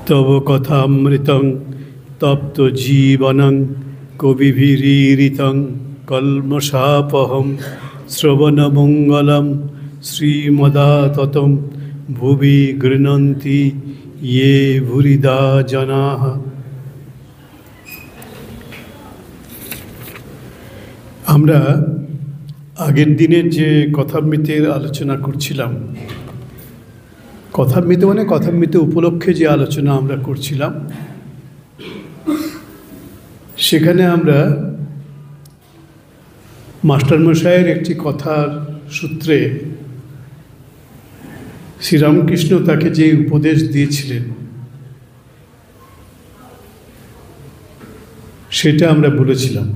তব কথামৃতং তপ্ত জীবনং কবিভিরীরিতং কল্মষাপহম শ্রবণমঙ্গলম শ্রীমদাততম ভুবি গৃণন্তি ইয়ে ভুরিদা জনাঃ। আমরা আগের দিনের যে কথামৃতের আলোচনা করছিলাম, কথামৃত মানে কথামৃত উপলক্ষে যে আলোচনা আমরা করছিলাম, সেখানে আমরা মাস্টারমশাইয়ের একটি কথার সূত্রে শ্রীরামকৃষ্ণ তাকে যে উপদেশ দিয়েছিলেন সেটা আমরা বলেছিলাম।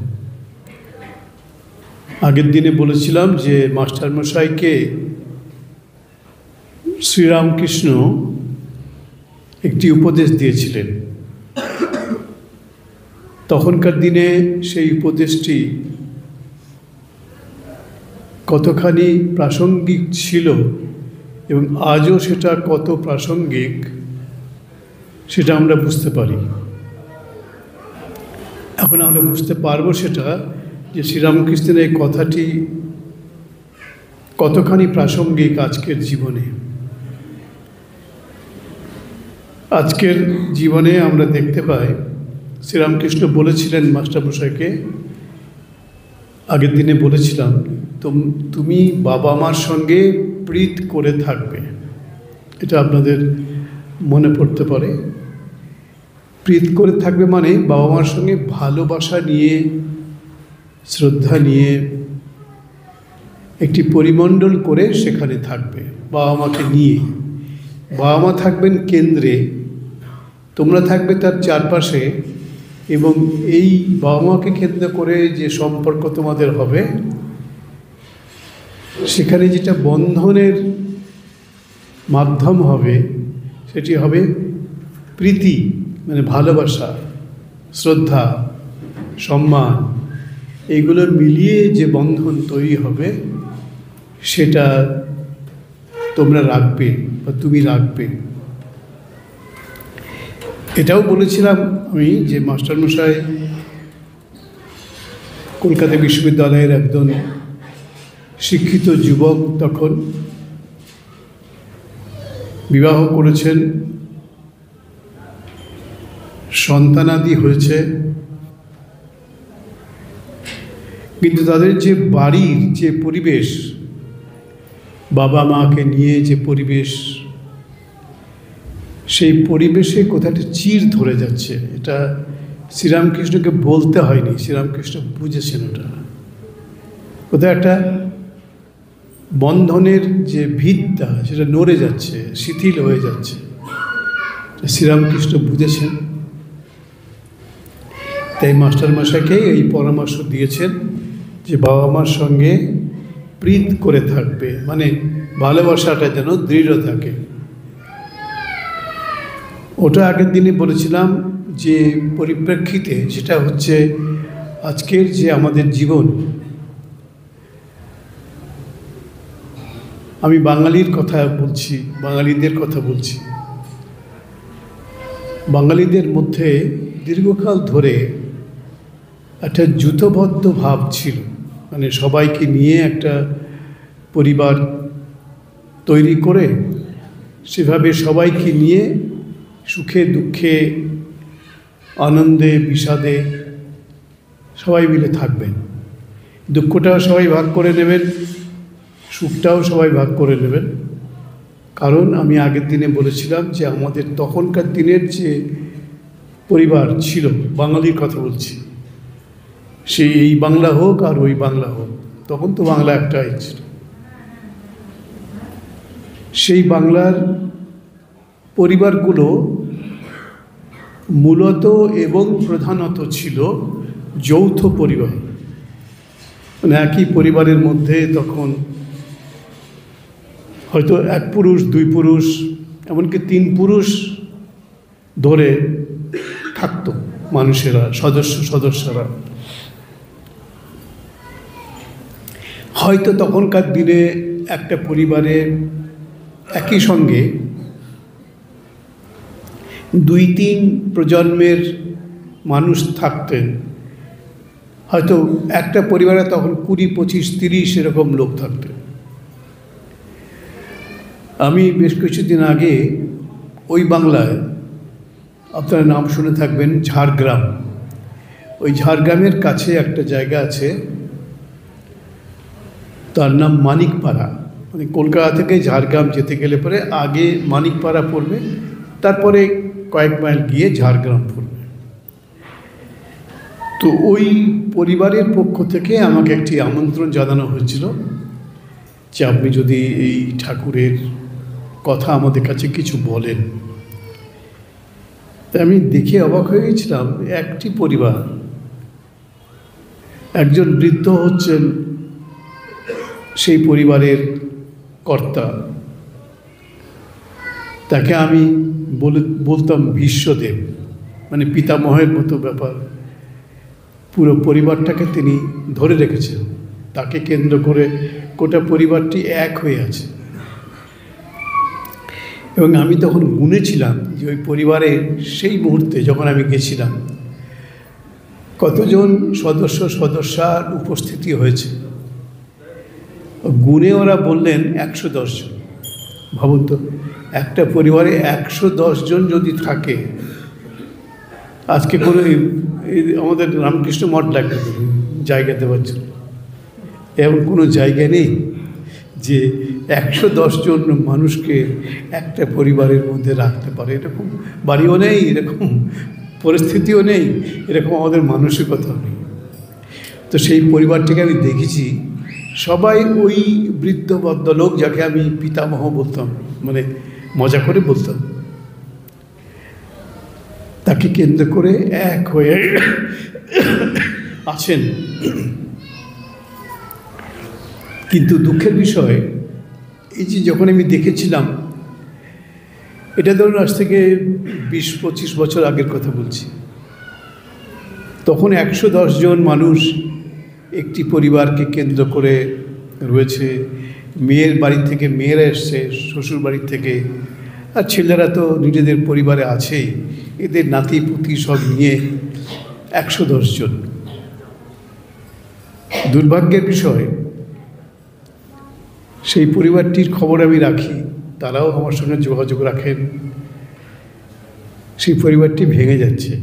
আগের দিনে বলেছিলাম যে মাস্টারমশাইকে শ্রীরামকৃষ্ণ একটি উপদেশ দিয়েছিলেন। তখনকার দিনে সেই উপদেশটি কতখানি প্রাসঙ্গিক ছিল এবং আজও সেটা কত প্রাসঙ্গিক সেটা আমরা বুঝতে পারি। এখন আমরা বুঝতে পারবো সেটা যে শ্রীরামকৃষ্ণের এই কথাটি কতখানি প্রাসঙ্গিক আজকের জীবনে। আজকের জীবনে আমরা দেখতে পাই শ্রীরামকৃষ্ণ বলেছিলেন মাস্টারমশাইকে, আগের দিনে বলেছিলাম, তুমি বাবা মার সঙ্গে প্রীত করে থাকবে। এটা আপনাদের মনে পড়তে পারে। প্রীত করে থাকবে মানে বাবা মার সঙ্গে ভালোবাসা নিয়ে, শ্রদ্ধা নিয়ে একটি পরিমণ্ডল করে সেখানে থাকবে বাবা মাকে নিয়ে। বাবা মা থাকবেন কেন্দ্রে, তোমরা থাকবে তার চারপাশে, এবং এই বাবা মাকে কেন্দ্র করে যে সম্পর্ক তোমাদের হবে সেখানে যেটা বন্ধনের মাধ্যম হবে সেটি হবে প্রীতি, মানে ভালোবাসা, শ্রদ্ধা, সম্মান, এইগুলো মিলিয়ে যে বন্ধন তৈরি হবে সেটা তোমরা রাখবে বা তুমি রাখবে। এটাও বলেছিলাম আমি যে মাস্টারমশাই কলকাতা বিশ্ববিদ্যালয়ের একজন শিক্ষিত যুবক, তখন বিবাহ করেছেন, সন্তানাদি হয়েছে, কিন্তু তাদের যে বাড়ির যে পরিবেশ, বাবা মাকে নিয়ে যে পরিবেশ, সেই পরিবেশে কোথাও একটা চির ধরে যাচ্ছে। এটা শ্রীরামকৃষ্ণকে বলতে হয়নি, শ্রীরামকৃষ্ণ বুঝেছেন। ওটা কোথাও একটা বন্ধনের যে ভিতটা সেটা নড়ে যাচ্ছে, শিথিল হয়ে যাচ্ছে, শ্রীরামকৃষ্ণ বুঝেছেন। তাই মাস্টারমশাইকে এই পরামর্শ দিয়েছেন যে বাবা মার সঙ্গে প্রীত করে থাকবে, মানে ভালোবাসাটা যেন দৃঢ় থাকে। ওটা আগের দিনে বলেছিলাম যে পরিপ্রেক্ষিতে, সেটা হচ্ছে আজকের যে আমাদের জীবন। আমি বাঙালির কথা বলছি, বাঙালিদের কথা বলছি। বাঙালিদের মধ্যে দীর্ঘকাল ধরে একটা জূথবদ্ধ ভাব ছিল, মানে সবাইকে নিয়ে একটা পরিবার তৈরি করে সেভাবে সবাইকে নিয়ে সুখে দুঃখে, আনন্দে বিষাদে সবাই মিলে থাকবেন। দুঃখটাও সবাই ভাগ করে নেবেন, সুখটাও সবাই ভাগ করে নেবেন। কারণ আমি আগের দিনে বলেছিলাম যে আমাদের তখনকার দিনের যে পরিবার ছিল, বাঙালির কথা বলছি, সেই এই বাংলা হোক আর ওই বাংলা হোক, তখন তো বাংলা একটাই ছিল। সেই বাংলার পরিবারগুলো মূলত এবং প্রধানত ছিল যৌথ পরিবার। মানে একই পরিবারের মধ্যে তখন হয়তো এক পুরুষ, দুই পুরুষ, এমনকি তিন পুরুষ ধরে থাকতো মানুষেরা, সদস্যরা। হয়তো তখনকার দিনে একটা পরিবারে একই সঙ্গে 2-3 প্রজন্মের মানুষ থাকতেন, হয়তো একটা পরিবারে তখন 20, 25, 30 এরকম লোক থাকতেন। আমি বেশ কিছুদিন আগে ওই বাংলায়, আপনারা নাম শুনে থাকবেন, ঝাড়গ্রাম, ওই ঝাড়গ্রামের কাছে একটা জায়গা আছে, তার নাম মানিকপাড়া। মানে কলকাতা থেকে ঝাড়গ্রাম যেতে গেলে পরে আগে মানিকপাড়া পড়বে, তারপরে কয়েক মাইল গিয়ে ঝাড়গ্রাম পড়বে। তো ওই পরিবারের পক্ষ থেকে আমাকে একটি আমন্ত্রণ জানানো হয়েছিল যে আপনি যদি এই ঠাকুরের কথা আমাদের কাছে কিছু বলেন। তা আমি দেখে অবাক হয়ে গেছিলাম, একটি পরিবার, একজন বৃদ্ধ হচ্ছেন সেই পরিবারের কর্তা, তাকে আমি বলতাম ভীষ্মদেব, মানে পিতামহের মতো ব্যাপার। পুরো পরিবারটাকে তিনি ধরে রেখেছেন, তাকে কেন্দ্র করে গোটা পরিবারটি এক হয়ে আছে। এবং আমি তখন গুনেছিলাম যে ওই পরিবারের সেই মুহূর্তে যখন আমি গেছিলাম কতজন সদস্যার উপস্থিতি হয়েছে। গুনে ওরা বললেন 110 জন। ভাবুন তো, একটা পরিবারে 110 জন যদি থাকে, আজকে কোনো আমাদের রামকৃষ্ণ মঠ লাগবে জায়গা দেওয়ার জন্য, এমন কোনো জায়গা নেই যে 110 জন মানুষকে একটা পরিবারের মধ্যে রাখতে পারে। এরকম বাড়িও নেই, এরকম পরিস্থিতিও নেই, এরকম আমাদের মানসিকতাও নেই। তো সেই পরিবারটিকে আমি দেখেছি, সবাই ওই বৃদ্ধ ভদ্রলোক, যাকে আমি পিতামহ বলতাম, মানে মজা করে বলতাম, তাকে কেন্দ্র করে এক হয়ে আছেন। কিন্তু দুঃখের বিষয় এই যে যখন আমি দেখেছিলাম, এটা ধরুন আজ থেকে 20-25 বছর আগের কথা বলছি, তখন 110 জন মানুষ একটি পরিবারকে কেন্দ্র করে রয়েছে। মেয়ের বাড়ি থেকে মেয়েরা এসছে, শ্বশুর বাড়ির থেকে, আর ছেলেরা তো নিজেদের পরিবারে আছেই, এদের নাতি পুতি সব নিয়ে 110 জন। দুর্ভাগ্যের বিষয়, সেই পরিবারটির খবর আমি রাখি, তারাও আমার সঙ্গে যোগাযোগ রাখেন। সেই পরিবারটি ভেঙে যাচ্ছে।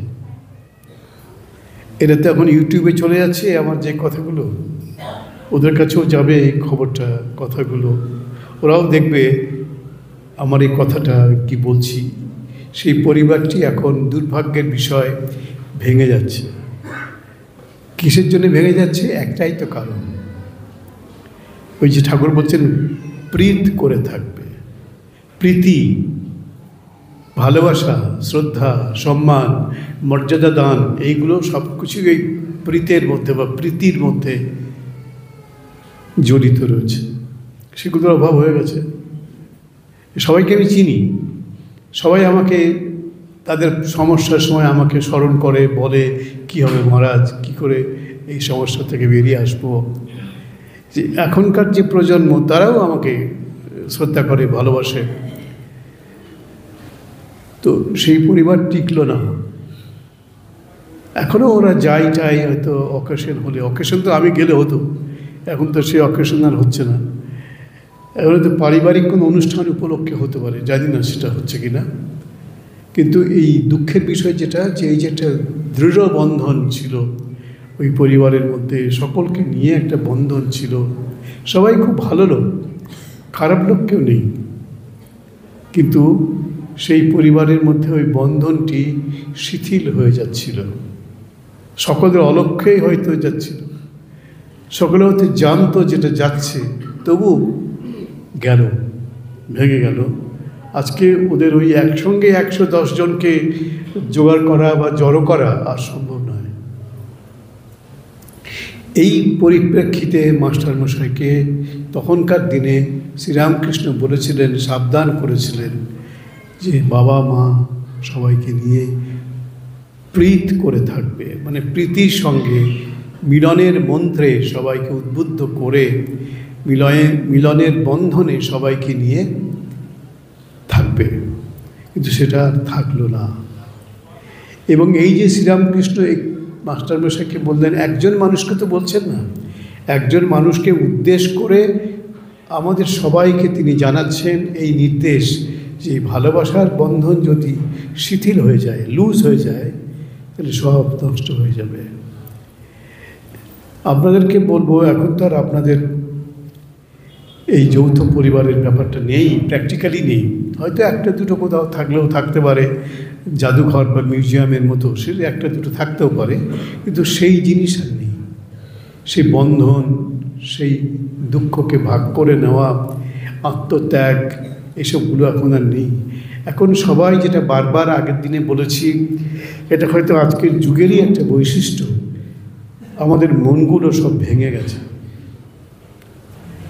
এটা তো এখন ইউটিউবে চলে যাচ্ছে, আমার যে কথাগুলো, ওদের কাছেও যাবে এই খবরটা, কথাগুলো, ওরাও দেখবে আমার এই কথাটা কি বলছি। সেই পরিবারটি এখন দুর্ভাগ্যের বিষয় ভেঙে যাচ্ছে। কিসের জন্য ভেঙে যাচ্ছে? একটাই তো কারণ, ওই যে ঠাকুর বলছেন প্রীত করে থাকবে। প্রীতি, ভালোবাসা, শ্রদ্ধা, সম্মান, মর্যাদা দান, এইগুলো সব কিছুই এই প্রীতের মধ্যে বা প্রীতির মধ্যে জড়িত রয়েছে। সেগুলোর অভাব হয়ে গেছে। সবাইকে আমি চিনি, সবাই আমাকে তাদের সমস্যার সময় আমাকে স্মরণ করে, বলে কি হবে মহারাজ, কি করে এই সমস্যা থেকে বেরিয়ে আসবো। যে এখনকার যে প্রজন্ম, তারাও আমাকে শ্রদ্ধা করে, ভালোবাসে। তো সেই পরিবার টিকলো না। এখনও ওরা যাই হয়তো অকেশন হলে, অকেশন তো আমি গেলে হতো, এখন তো সেই অকেশন আর হচ্ছে না। এখন তো পারিবারিক কোনো অনুষ্ঠান উপলক্ষে হতে পারে, জানি না সেটা হচ্ছে কি না। কিন্তু এই দুঃখের বিষয় যেটা, যে এই যে একটা দৃঢ় বন্ধন ছিল ওই পরিবারের মধ্যে, সকলকে নিয়ে একটা বন্ধন ছিল, সবাই খুব ভালো লোক, খারাপ লোক কেউ নেই, কিন্তু সেই পরিবারের মধ্যে ওই বন্ধনটি শিথিল হয়ে যাচ্ছিল। সকলের অলক্ষ্যেই হয়তো যাচ্ছিল, সকলে হয়তো জানতো যেটা যাচ্ছে, তবু গেল, ভেঙে গেল। আজকে ওদের ওই একসঙ্গে 110 জনকে জোগাড় করা বা জড়ো করা আর সম্ভব নয়। এই পরিপ্রেক্ষিতে মাস্টারমশাইকে তখনকার দিনে শ্রীরামকৃষ্ণ বলেছিলেন, সাবধান করেছিলেন যে বাবা মা সবাইকে নিয়ে প্রীত করে থাকবে, মানে প্রীতির সঙ্গে মিলনের মন্ত্রে সবাইকে উদ্বুদ্ধ করে মিলনের বন্ধনে সবাইকে নিয়ে থাকবে। কিন্তু সেটা আর থাকলো না। এবং এই যে শ্রীরামকৃষ্ণ এই মাস্টারমশাইকে বললেন, একজন মানুষকে তো বলছেন না, একজন মানুষকে উদ্দেশ করে আমাদের সবাইকে তিনি জানাচ্ছেন এই নির্দেশ যে ভালোবাসার বন্ধন যদি শিথিল হয়ে যায়, লুজ হয়ে যায়, তাহলে সব নষ্ট হয়ে যাবে। আপনাদেরকে বলবো, এখন তো আর আপনাদের এই যৌথ পরিবারের ব্যাপারটা নেই, প্র্যাকটিক্যালি নেই। হয়তো একটা দুটো কোথাও থাকলেও থাকতে পারে, জাদুঘর বা মিউজিয়ামের মতো সে একটা দুটো থাকতেও পারে, কিন্তু সেই জিনিস আর নেই। সেই বন্ধন, সেই দুঃখকে ভাগ করে নেওয়া, আত্মত্যাগ, এসবগুলো এখন আর নেই। এখন সবাই যেটা বারবার আগের দিনে বলেছি, এটা হয়তো আজকের যুগেরই একটা বৈশিষ্ট্য, আমাদের মনগুলো সব ভেঙে গেছে।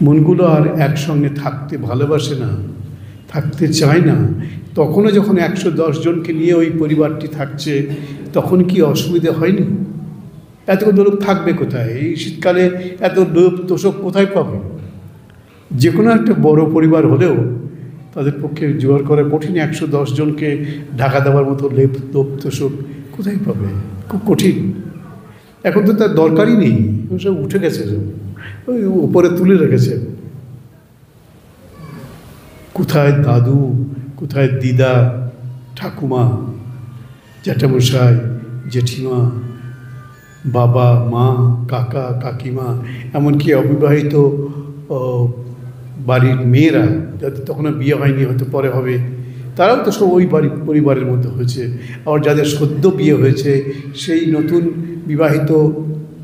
মনগুলো আর একসঙ্গে থাকতে ভালোবাসে না, থাকতে চায় না। তখনও যখন 110 জনকে নিয়ে ওই পরিবারটি থাকছে, তখন কি অসুবিধা হয়নি? এতগুলো লোক থাকবে কোথায়? এই শীতকালে এত লোক তোষক কোথায় পাবে? যে কোনো একটা বড় পরিবার হলেও তাদের পক্ষে জোগাড় করা কঠিন। 110 জনকে ঢাকা দেওয়ার মতো লোক তোষক কোথায় পাবে? খুব কঠিন। এখন তো তার দরকারই নেই, সব উঠে গেছে, ওই উপরে তুলে রেখেছে। কোথায় দাদু, কোথায় দিদা, ঠাকুমা, জ্যাঠামশাই, জেঠিমা, বাবা, মা, কাকা, কাকিমা, এমনকি অবিবাহিত বাড়ির মেয়েরা, যাদের তখনও বিয়ে হয়নি, হয়তো পরে হবে, তারাও তো সব ওই পরিবারের মধ্যে হয়েছে। আবার যাদের সদ্য বিয়ে হয়েছে, সেই নতুন বিবাহিত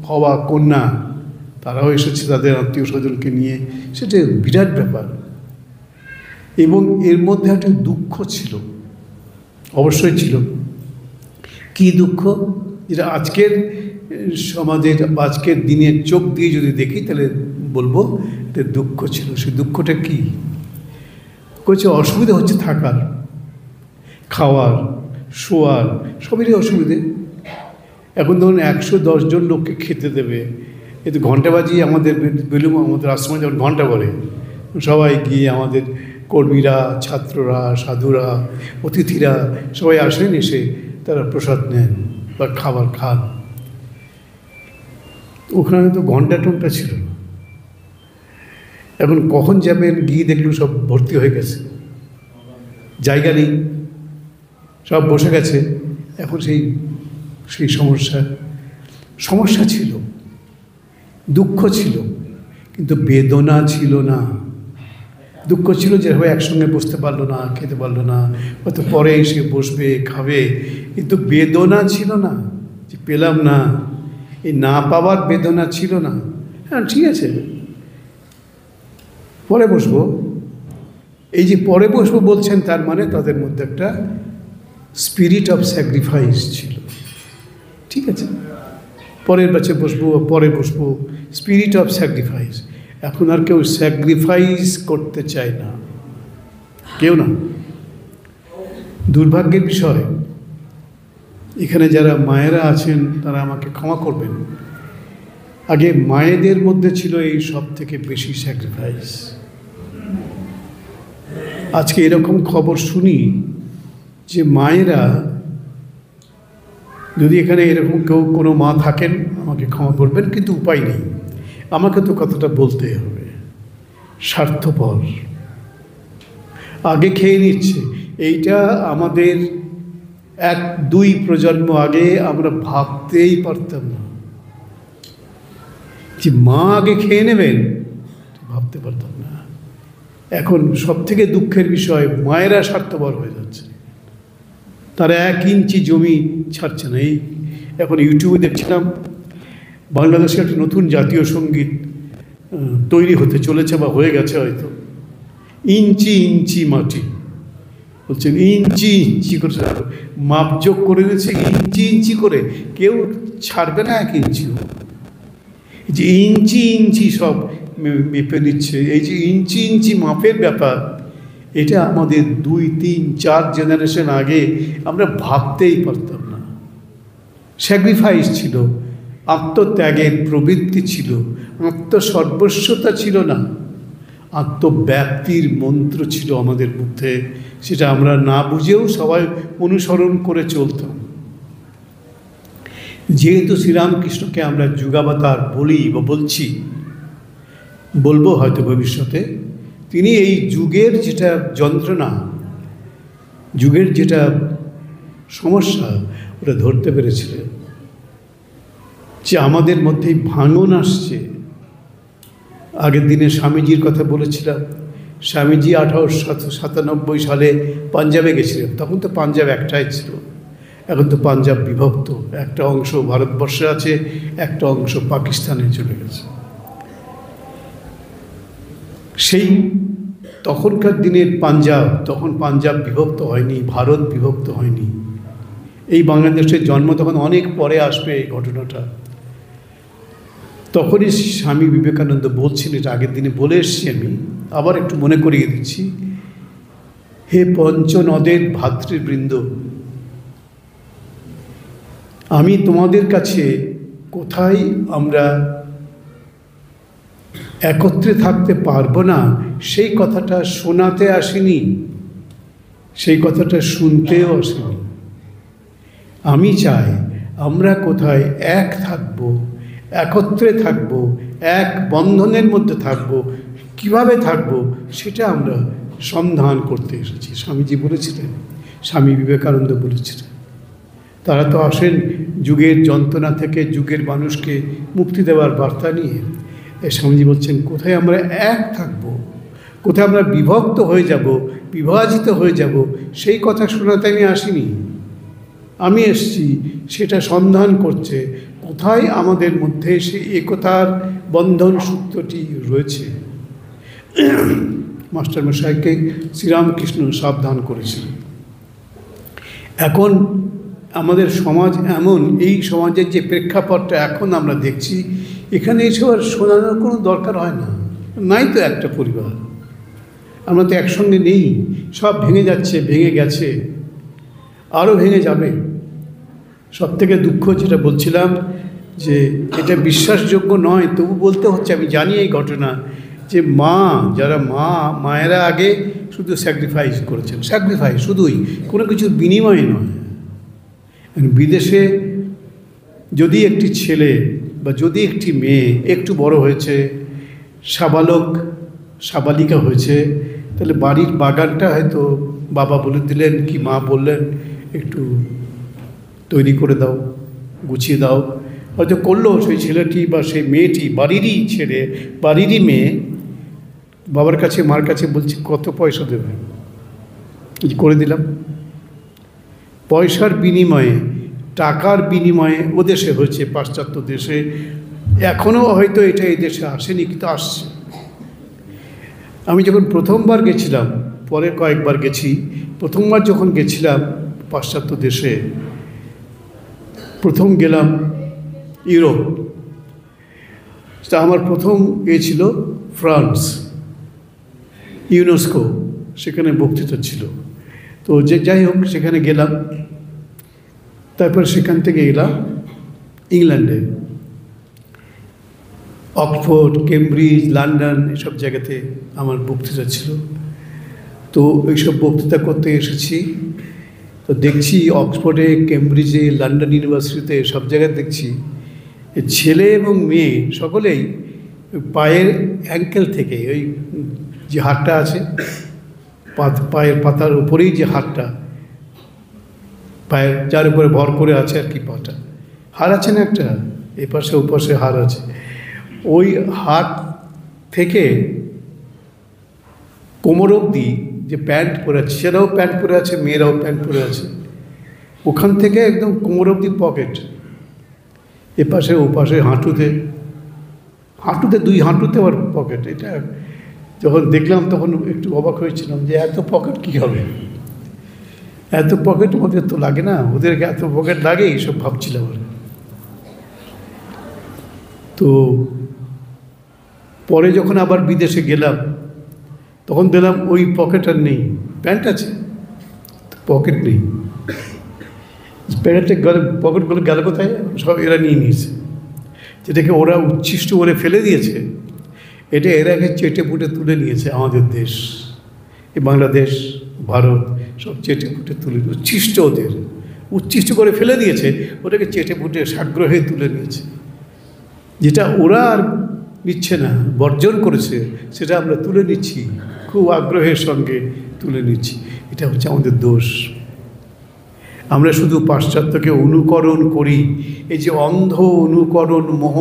হওয়া কন্যা, তারাও এসেছে তাদের আত্মীয় স্বজনকে নিয়ে। সেটা বিরাট ব্যাপার। এবং এর মধ্যে একটা দুঃখ ছিল, অবশ্যই ছিল। কি দুঃখ? যেটা আজকের সমাজের, আজকের দিনের চোখ দিয়ে যদি দেখি, তাহলে বলবো এটা দুঃখ ছিল। সেই দুঃখটা কি? করছে অসুবিধা হচ্ছে থাকার, খাওয়ার, শোয়ার, সবেরই অসুবিধে। এখন ধরুন 110 জন লোককে খেতে দেবে, এতে ঘণ্টা বাজিয়ে আমাদের বেলুম, আমাদের আশ্রমে যখন ঘণ্টা বলে, সবাই গিয়ে আমাদের কর্মীরা, ছাত্ররা, সাধুরা, অতিথিরা সবাই আসেন, এসে তারা প্রসাদ নেন বা খাবার খান। ওখানে তো ঘণ্টা টন্টা ছিল না। এখন কখন যাবেন, গিয়ে দেখলো সব ভর্তি হয়ে গেছে, জায়গা নেই, সব বসে গেছে। এখন সেই সমস্যা ছিল, দুঃখ ছিল, কিন্তু বেদনা ছিল না। দুঃখ ছিল যে হয় একসঙ্গে বসতে পারলো না, খেতে পারলো না, হয়তো পরে এসে বসবে, খাবে, কিন্তু বেদনা ছিল না যে পেলাম না। এই না পাওয়ার বেদনা ছিল না। হ্যাঁ, ঠিক আছে, পরে বসবো। এই যে পরে বসবো বলছেন, তার মানে তাদের মধ্যে একটা স্পিরিট অফ স্যাক্রিফাইস ছিল। ঠিক আছে, পরের ব্যাচে বসবো, পরে বসবো, স্পিরিট অফ স্যাক্রিফাইস। এখন আর কেউ স্যাক্রিফাইস করতে চায় না, কেউ না। দুর্ভাগ্যের বিষয়, এখানে যারা মায়েরা আছেন তারা আমাকে ক্ষমা করবেন, আগে মায়েদের মধ্যে ছিল এই সব থেকে বেশি স্যাক্রিফাইস। আজকে এরকম খবর শুনি যে মায়েরা, যদি এখানে এরকম কেউ কোনো মা থাকেন আমাকে ক্ষমা করবেন, কিন্তু উপায় নেই, আমাকে তো কথাটা বলতে হবে। স্বার্থপর, আগে খেয়ে নিচ্ছে। এইটা আমাদের 1-2 প্রজন্ম আগে আমরা ভাবতেই পারতাম না যে মা আগে খেয়ে নেবেন, ভাবতে পারতাম না। এখন সব থেকে দুঃখের বিষয়, মায়েরা স্বার্থপর হয়ে যাচ্ছে। তারা 1 ইঞ্চি জমি ছাড়ছে না। এই এখন ইউটিউবে দেখছিলাম, বাংলাদেশে একটা নতুন জাতীয় সঙ্গীত তৈরি হতে চলেছে বা হয়ে গেছে হয়তো। ইঞ্চি ইঞ্চি মাটি, বলছেন ইঞ্চি ইঞ্চি করে মাপযোগ করে দিয়েছে, ইঞ্চি ইঞ্চি করে। কেউ ছাড়বে না 1 ইঞ্চিও। যে ইঞ্চি ইঞ্চি সব মেপে নিচ্ছে। এই যে ইঞ্চি ইঞ্চি মাপের ব্যাপার, এটা আমাদের 2, 3, 4 জেনারেশন আগে আমরা ভাবতেই পারতাম না। স্যাক্রিফাইস ছিল, আত্মত্যাগের প্রবৃত্তি ছিল, আত্মসর্বস্বতা ছিল না, আত্মব্যাপ্তির মন্ত্র ছিল আমাদের মধ্যে। সেটা আমরা না বুঝেও সবাই অনুসরণ করে চলতাম। যেহেতু শ্রীরামকৃষ্ণকে আমরা যুগাবতার বলি বা বলবো হয়তো ভবিষ্যতে, তিনি এই যুগের যেটা যন্ত্রণা, যুগের যেটা সমস্যা, ওটা ধরতে পেরেছিলেন, যে আমাদের মধ্যেই ভাঙন আসছে। আগের দিনে স্বামীজির কথা বলেছিলাম, স্বামীজি 1897 সালে পাঞ্জাবে গেছিলেন। তখন তো পাঞ্জাব একটাই ছিল, এখন তো পাঞ্জাব বিভক্ত, একটা অংশ ভারতবর্ষে আছে, একটা অংশ পাকিস্তানে চলে গেছে। সেই তখনকার দিনের পাঞ্জাব, তখন পাঞ্জাব বিভক্ত হয়নি, ভারত বিভক্ত হয়নি। এই বাংলাদেশের জন্ম তখন অনেক পরে আসবে এই ঘটনাটা। তখনই স্বামী বিবেকানন্দ বলছেন, এটা আগের দিনে বলে এসছি, আমি আবার একটু মনে করিয়ে দিচ্ছি, হে পঞ্চনদের ভাতৃবৃন্দ, আমি তোমাদের কাছে কোথায় আমরা একত্রে থাকতে পারবো না সেই কথাটা শোনাতে আসিনি, সেই কথাটা শুনতেও আসিনি। আমি চাই আমরা কোথায় এক থাকব, একত্রে থাকব, এক বন্ধনের মধ্যে থাকব, কিভাবে থাকব সেটা আমরা সন্ধান করতে এসেছি। স্বামীজি বলেছিলেন, স্বামী বিবেকানন্দ বলেছিলেন। তারা তো আসেন যুগের যন্ত্রণা থেকে যুগের মানুষকে মুক্তি দেওয়ার বার্তা নিয়ে। স্বামীজি বলছেন, কোথায় আমরা এক থাকব, কোথায় আমরা বিভক্ত হয়ে যাব, বিভাজিত হয়ে যাব, সেই কথা শোনাতে আমি আসিনি। আমি এসছি সেটা সন্ধান করছে, কোথায় আমাদের মধ্যে সেই একতার বন্ধন সূত্রটি রয়েছে। মাস্টারমশাইকে শ্রীরামকৃষ্ণ সাবধান করেছিলেন। এখন আমাদের সমাজ এমন, এই সমাজের যে প্রেক্ষাপটটা এখন আমরা দেখছি, এখানে এসব আর শোনানোর কোনো দরকার হয় না। নাই তো একটা পরিবার, আমরা তো একসঙ্গে নেই, সব ভেঙে যাচ্ছে, ভেঙে গেছে, আরও ভেঙে যাবে। সব থেকে দুঃখ যেটা বলছিলাম, যে এটা বিশ্বাসযোগ্য নয়, তবু বলতে হচ্ছে। আমি জানি এই ঘটনা, যে যারা মায়েরা আগে শুধু স্যাক্রিফাইস করেছেন, স্যাক্রিফাইস শুধুই, কোনো কিছুর বিনিময়ে নয়। বিদেশে যদি একটি ছেলে বা যদি একটি মেয়ে একটু বড় হয়েছে, সাবালিকা হয়েছে, তাহলে বাড়ির বাগানটা হয়তো বাবা বলে দিলেন কি মা বললেন, একটু তৈরি করে দাও, গুছিয়ে দাও, হয়তো করলো। সেই ছেলেটি বা সেই মেয়েটি, বাড়িরই ছেলে, বাড়িরই মেয়ে, বাবার কাছে মার কাছে বলছি কত পয়সা দেবে, করে দিলাম। পয়সার বিনিময়ে, টাকার বিনিময়ে ও দেশে হয়েছে, পাশ্চাত্য দেশে। এখনও হয়তো এটা এই দেশে আসেনি, কিন্তু আসছে। আমি যখন প্রথমবার গেছিলাম, পরে কয়েকবার গেছি, প্রথমবার যখন গেছিলাম পাশ্চাত্য দেশে, প্রথম গেলাম ইউরোপ। তা আমার প্রথম ছিল ফ্রান্স, ইউনেস্কো, সেখানে বক্তৃতা ছিল। তো যাই হোক, সেখানে গেলাম। তারপর সেখান থেকে গেলাম ইংল্যান্ডে, অক্সফোর্ড, কেমব্রিজ, লন্ডন, এসব জায়গাতে আমার বক্তৃতা ছিল। তো এইসব বক্তৃতা করতে এসেছি। তো দেখছি অক্সফোর্ডে, কেমব্রিজে, লন্ডন ইউনিভার্সিটিতে, সব জায়গায় দেখছি ছেলে এবং মেয়ে সকলেই পায়ের অ্যাঙ্কেল থেকে, ওই যে হাড়টা আছে পায়ের পাতার উপরেই, যে হাড়টা পায়ের, যার উপরে ভর করে আছে আর কি, পাটা হাড় আছে না একটা, এপাশে ওপাশে হাড় আছে, ওই হাড় থেকে কোমর অবধি যে প্যান্ট পরে আছে, ছেলেরাও প্যান্ট পরে আছে, মেয়েরাও প্যান্ট পরে আছে, ওখান থেকে একদম কোমর অবধি পকেট, এপাশে ওপাশে, হাঁটুতে দুই হাঁটুতে আবার পকেট। এটা যখন দেখলাম তখন একটু অবাক হয়েছিলাম, যে এত পকেট কী হবে, এত পকেট ওদের তো লাগে না, ওদেরকে এত পকেট লাগে, এইসব ভাবছিলাম। তো পরে যখন আবার বিদেশে গেলাম, তখন দেখলাম ওই পকেট আর নেই, প্যান্ট আছে, পকেট নেই। প্যান্টের পকেটগুলো গেল কোথায়, সব এরা নিয়ে নিয়েছে, যেটাকে ওরা উচ্ছিষ্ট করে ফেলে দিয়েছে, এটা এরাকে চেটে পুটে তুলে নিয়েছে আমাদের দেশ, এই বাংলাদেশ, ভারত। সব চেটে ফুটে তুলে উচ্ছিষ্ট, ওদের উচ্ছিষ্ট করে ফেলে দিয়েছে, ওটাকে চেটে ফুটে সাগ্রহে তুলে নিয়েছে। যেটা ওরা আর নিচ্ছে না, বর্জন করেছে, সেটা আমরা তুলে নিচ্ছি, খুব আগ্রহের সঙ্গে তুলে নিচ্ছি। এটা হচ্ছে আমাদের দোষ। আমরা শুধু পাশ্চাত্যকে অনুকরণ করি, এই যে অন্ধ অনুকরণ মোহ,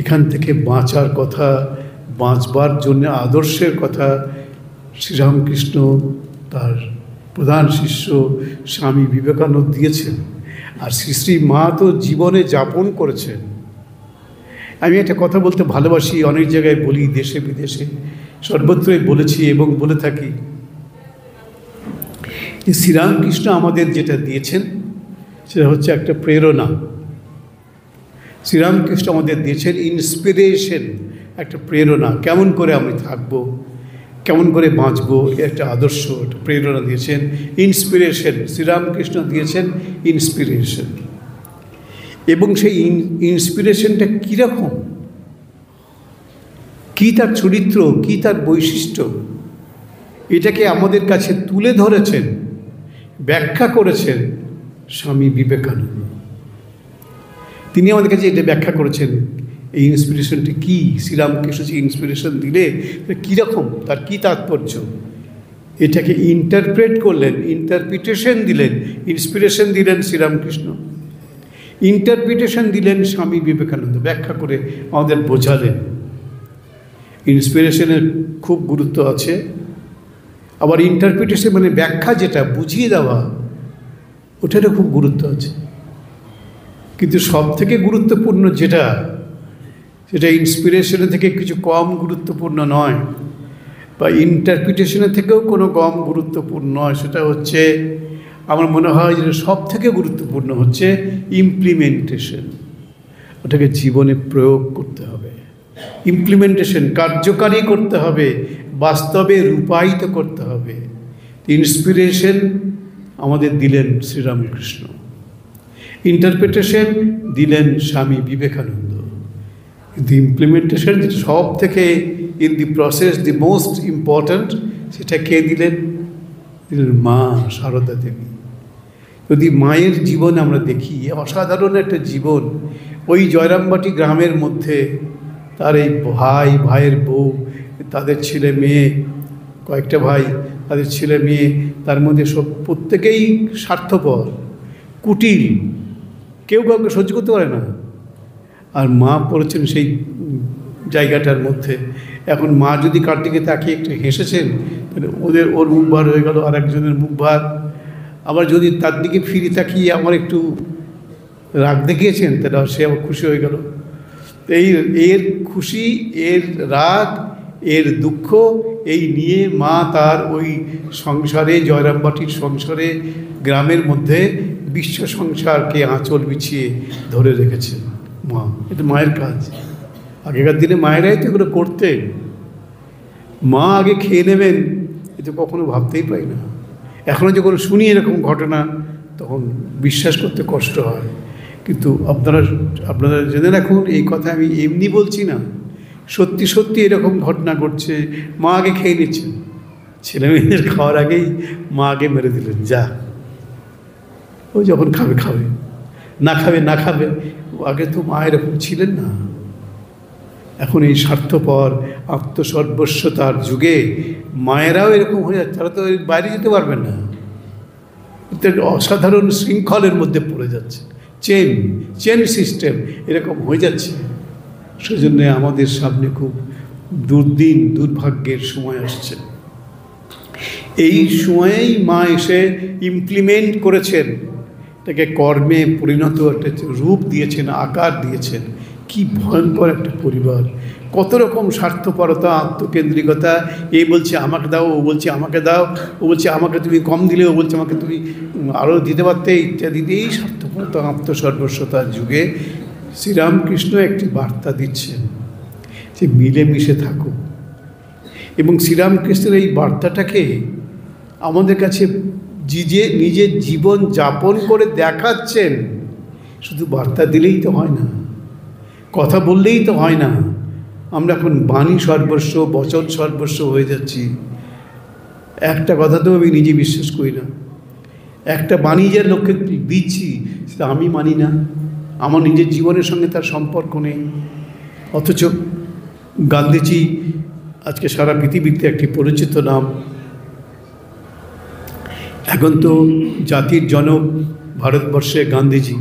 এখান থেকে বাঁচার কথা, বাঁচবার জন্য আদর্শের কথা শ্রীরামকৃষ্ণ তার প্রধান শিষ্য স্বামী বিবেকানন্দ দিয়েছেন, আর শ্রী শ্রী মা তো জীবনে যাপন করেছেন। আমি একটা কথা বলতে ভালোবাসি, অনেক জায়গায় বলি, দেশে বিদেশে সর্বত্রই বলেছি এবং বলে থাকি, যে শ্রীরামকৃষ্ণ আমাদের যেটা দিয়েছেন সেটা হচ্ছে একটা প্রেরণা। শ্রীরামকৃষ্ণ আমাদের দিয়েছেন ইন্সপিরেশন, একটা প্রেরণা, কেমন করে আমি থাকবো, কেমন করে বাঁচবো, একটা আদর্শ, একটা প্রেরণা দিয়েছেন, ইন্সপিরেশন। শ্রীরামকৃষ্ণ দিয়েছেন ইন্সপিরেশন। এবং সেই ইন্সপিরেশনটা কীরকম, কী তার চরিত্র, কী তার বৈশিষ্ট্য, এটাকে আমাদের কাছে তুলে ধরেছেন, ব্যাখ্যা করেছেন স্বামী বিবেকানন্দ। তিনি আমাদের কাছে এটা ব্যাখ্যা করেছেন, এই ইন্সপিরেশনটি কী, শ্রীরামকৃষ্ণ যে ইন্সপিরেশন দিলে কীরকম, তার কী তাৎপর্য, এটাকে ইন্টারপ্রেট করলেন, ইন্টারপ্রিটেশন দিলেন। ইন্সপিরেশন দিলেন শ্রীরামকৃষ্ণ, ইন্টারপ্রিটেশন দিলেন স্বামী বিবেকানন্দ, ব্যাখ্যা করে আমাদের বোঝালেন। ইন্সপিরেশনের খুব গুরুত্ব আছে, আবার ইন্টারপ্রিটেশন মানে ব্যাখ্যা, যেটা বুঝিয়ে দেওয়া, ওটারও খুব গুরুত্ব আছে। কিন্তু সব থেকে গুরুত্বপূর্ণ যেটা, সেটা ইন্সপিরেশনের থেকে কিছু কম গুরুত্বপূর্ণ নয়, বা ইন্টারপ্রিটেশনের থেকেও কোনো কম গুরুত্বপূর্ণ নয়। সেটা হচ্ছে, আমার মনে হয় যে সব থেকে গুরুত্বপূর্ণ হচ্ছে ইমপ্লিমেন্টেশন। ওটাকে জীবনে প্রয়োগ করতে হবে, ইমপ্লিমেন্টেশন, কার্যকারী করতে হবে, বাস্তবে রূপায়িত করতে হবে। ইন্সপিরেশন আমাদের দিলেন শ্রীরামকৃষ্ণ, ইন্টারপ্রিটেশন দিলেন স্বামী বিবেকানন্দ, কিন্তু ইমপ্লিমেন্টেশন যেটা সব থেকে in the process the most important, সেটা কে দিলেন? দিলেন মা সারদা দেবী। যদি মায়ের জীবন আমরা দেখি, অসাধারণ একটা জীবন। ওই জয়রামবাটি গ্রামের মধ্যে তার এই ভাইয়ের বউ, তাদের ছেলে মেয়ে, কয়েকটা ভাই, তাদের ছেলে মেয়ে, তার মধ্যে সব প্রত্যেকেই স্বার্থপর, কুটিল, কেউ কাউকে সহ্য করতে পারে না। আর মা পড়েছেন সেই জায়গাটার মধ্যে। এখন মা যদি কার দিকে তাকিয়ে একটু হেসেছেন, তাহলে ওর মুখ ভার হয়ে গেল, আর একজনের মুখ ভার। আবার যদি তার দিকে ফিরে তাকিয়ে আমার একটু রাগ দেখিয়েছেন, তাহলে সে আবার খুশি হয়ে গেল। এর খুশি, এর রাগ, এর দুঃখ, এই নিয়ে মা তার ওই সংসারে, জয়রামবাটির সংসারে, গ্রামের মধ্যে বিশ্ব সংসারকে আঁচল বিছিয়ে ধরে রেখেছে মা। এটা মায়ের কাজ। আগেকার দিনে মায়েরাই তো এগুলো করতেন। মা আগে খেয়ে নেবেন, এ তো কখনো ভাবতেই পাই না। এখনও যখন শুনি এরকম ঘটনা, তখন বিশ্বাস করতে কষ্ট হয়। কিন্তু আপনারা জেনে রাখুন, এই কথা আমি এমনি বলছি না, সত্যি সত্যি এরকম ঘটনা ঘটছে। মা আগে খেয়ে নিচ্ছেন, ছেলে মেয়েদের খাওয়ার আগেই মা আগে মেরে দিলেন, যা, ও যখন খাবে খাবে, না খাবে না খাবে। আগে তো মা এরকম ছিলেন না। এখন এই স্বার্থপর আত্মসর্বস্বতার যুগে মায়েরাও এরকম হয়ে যাচ্ছে। তারা তো বাইরে যেতে পারবেন না, অসাধারণ শৃঙ্খলের মধ্যে পড়ে যাচ্ছে, চেন সিস্টেম এরকম হয়ে যাচ্ছে। সেজন্য আমাদের সামনে খুব দুর্ভাগ্যের সময় আসছে। এই সময়েই মা এসে ইমপ্লিমেন্ট করেছেন, এটাকে কর্মে পরিণত একটা রূপ দিয়েছেন, আকার দিয়েছেন। কি ভয়ঙ্কর একটা পরিবার, কত রকম স্বার্থপরতা, আত্মকেন্দ্রিকতা। এই বলছে আমাকে দাও, ও বলছে আমাকে দাও, ও বলছে আমাকে তুমি কম দিলে, ও বলছে আমাকে তুমি আরও দিতে পারতে, ইত্যাদি। এই স্বার্থপরতা, আত্মসর্বস্বতার যুগে শ্রীরামকৃষ্ণ একটি বার্তা দিচ্ছেন যে মিলেমিশে থাকো। এবং শ্রীরামকৃষ্ণের এই বার্তাটাকে আমাদের কাছে নিজের জীবন যাপন করে দেখাচ্ছেন। শুধু বার্তা দিলেই তো হয় না, কথা বললেই তো হয় না। আমরা এখন বাণী সর্বস্ব, বচন সর্বস্ব হয়ে যাচ্ছি। একটা কথা তো আমি নিজে বিশ্বাস করি না। একটা বাণী যে লোককে দিচ্ছি সেটা আমি মানি না, আমার নিজের জীবনের সঙ্গে তার সম্পর্ক নেই। অথচ গান্ধীজি আজকে সারা পৃথিবীতে একটি পরিচিত নাম। এখন তো জাতির জনক ভারতবর্ষে গান্ধীজি,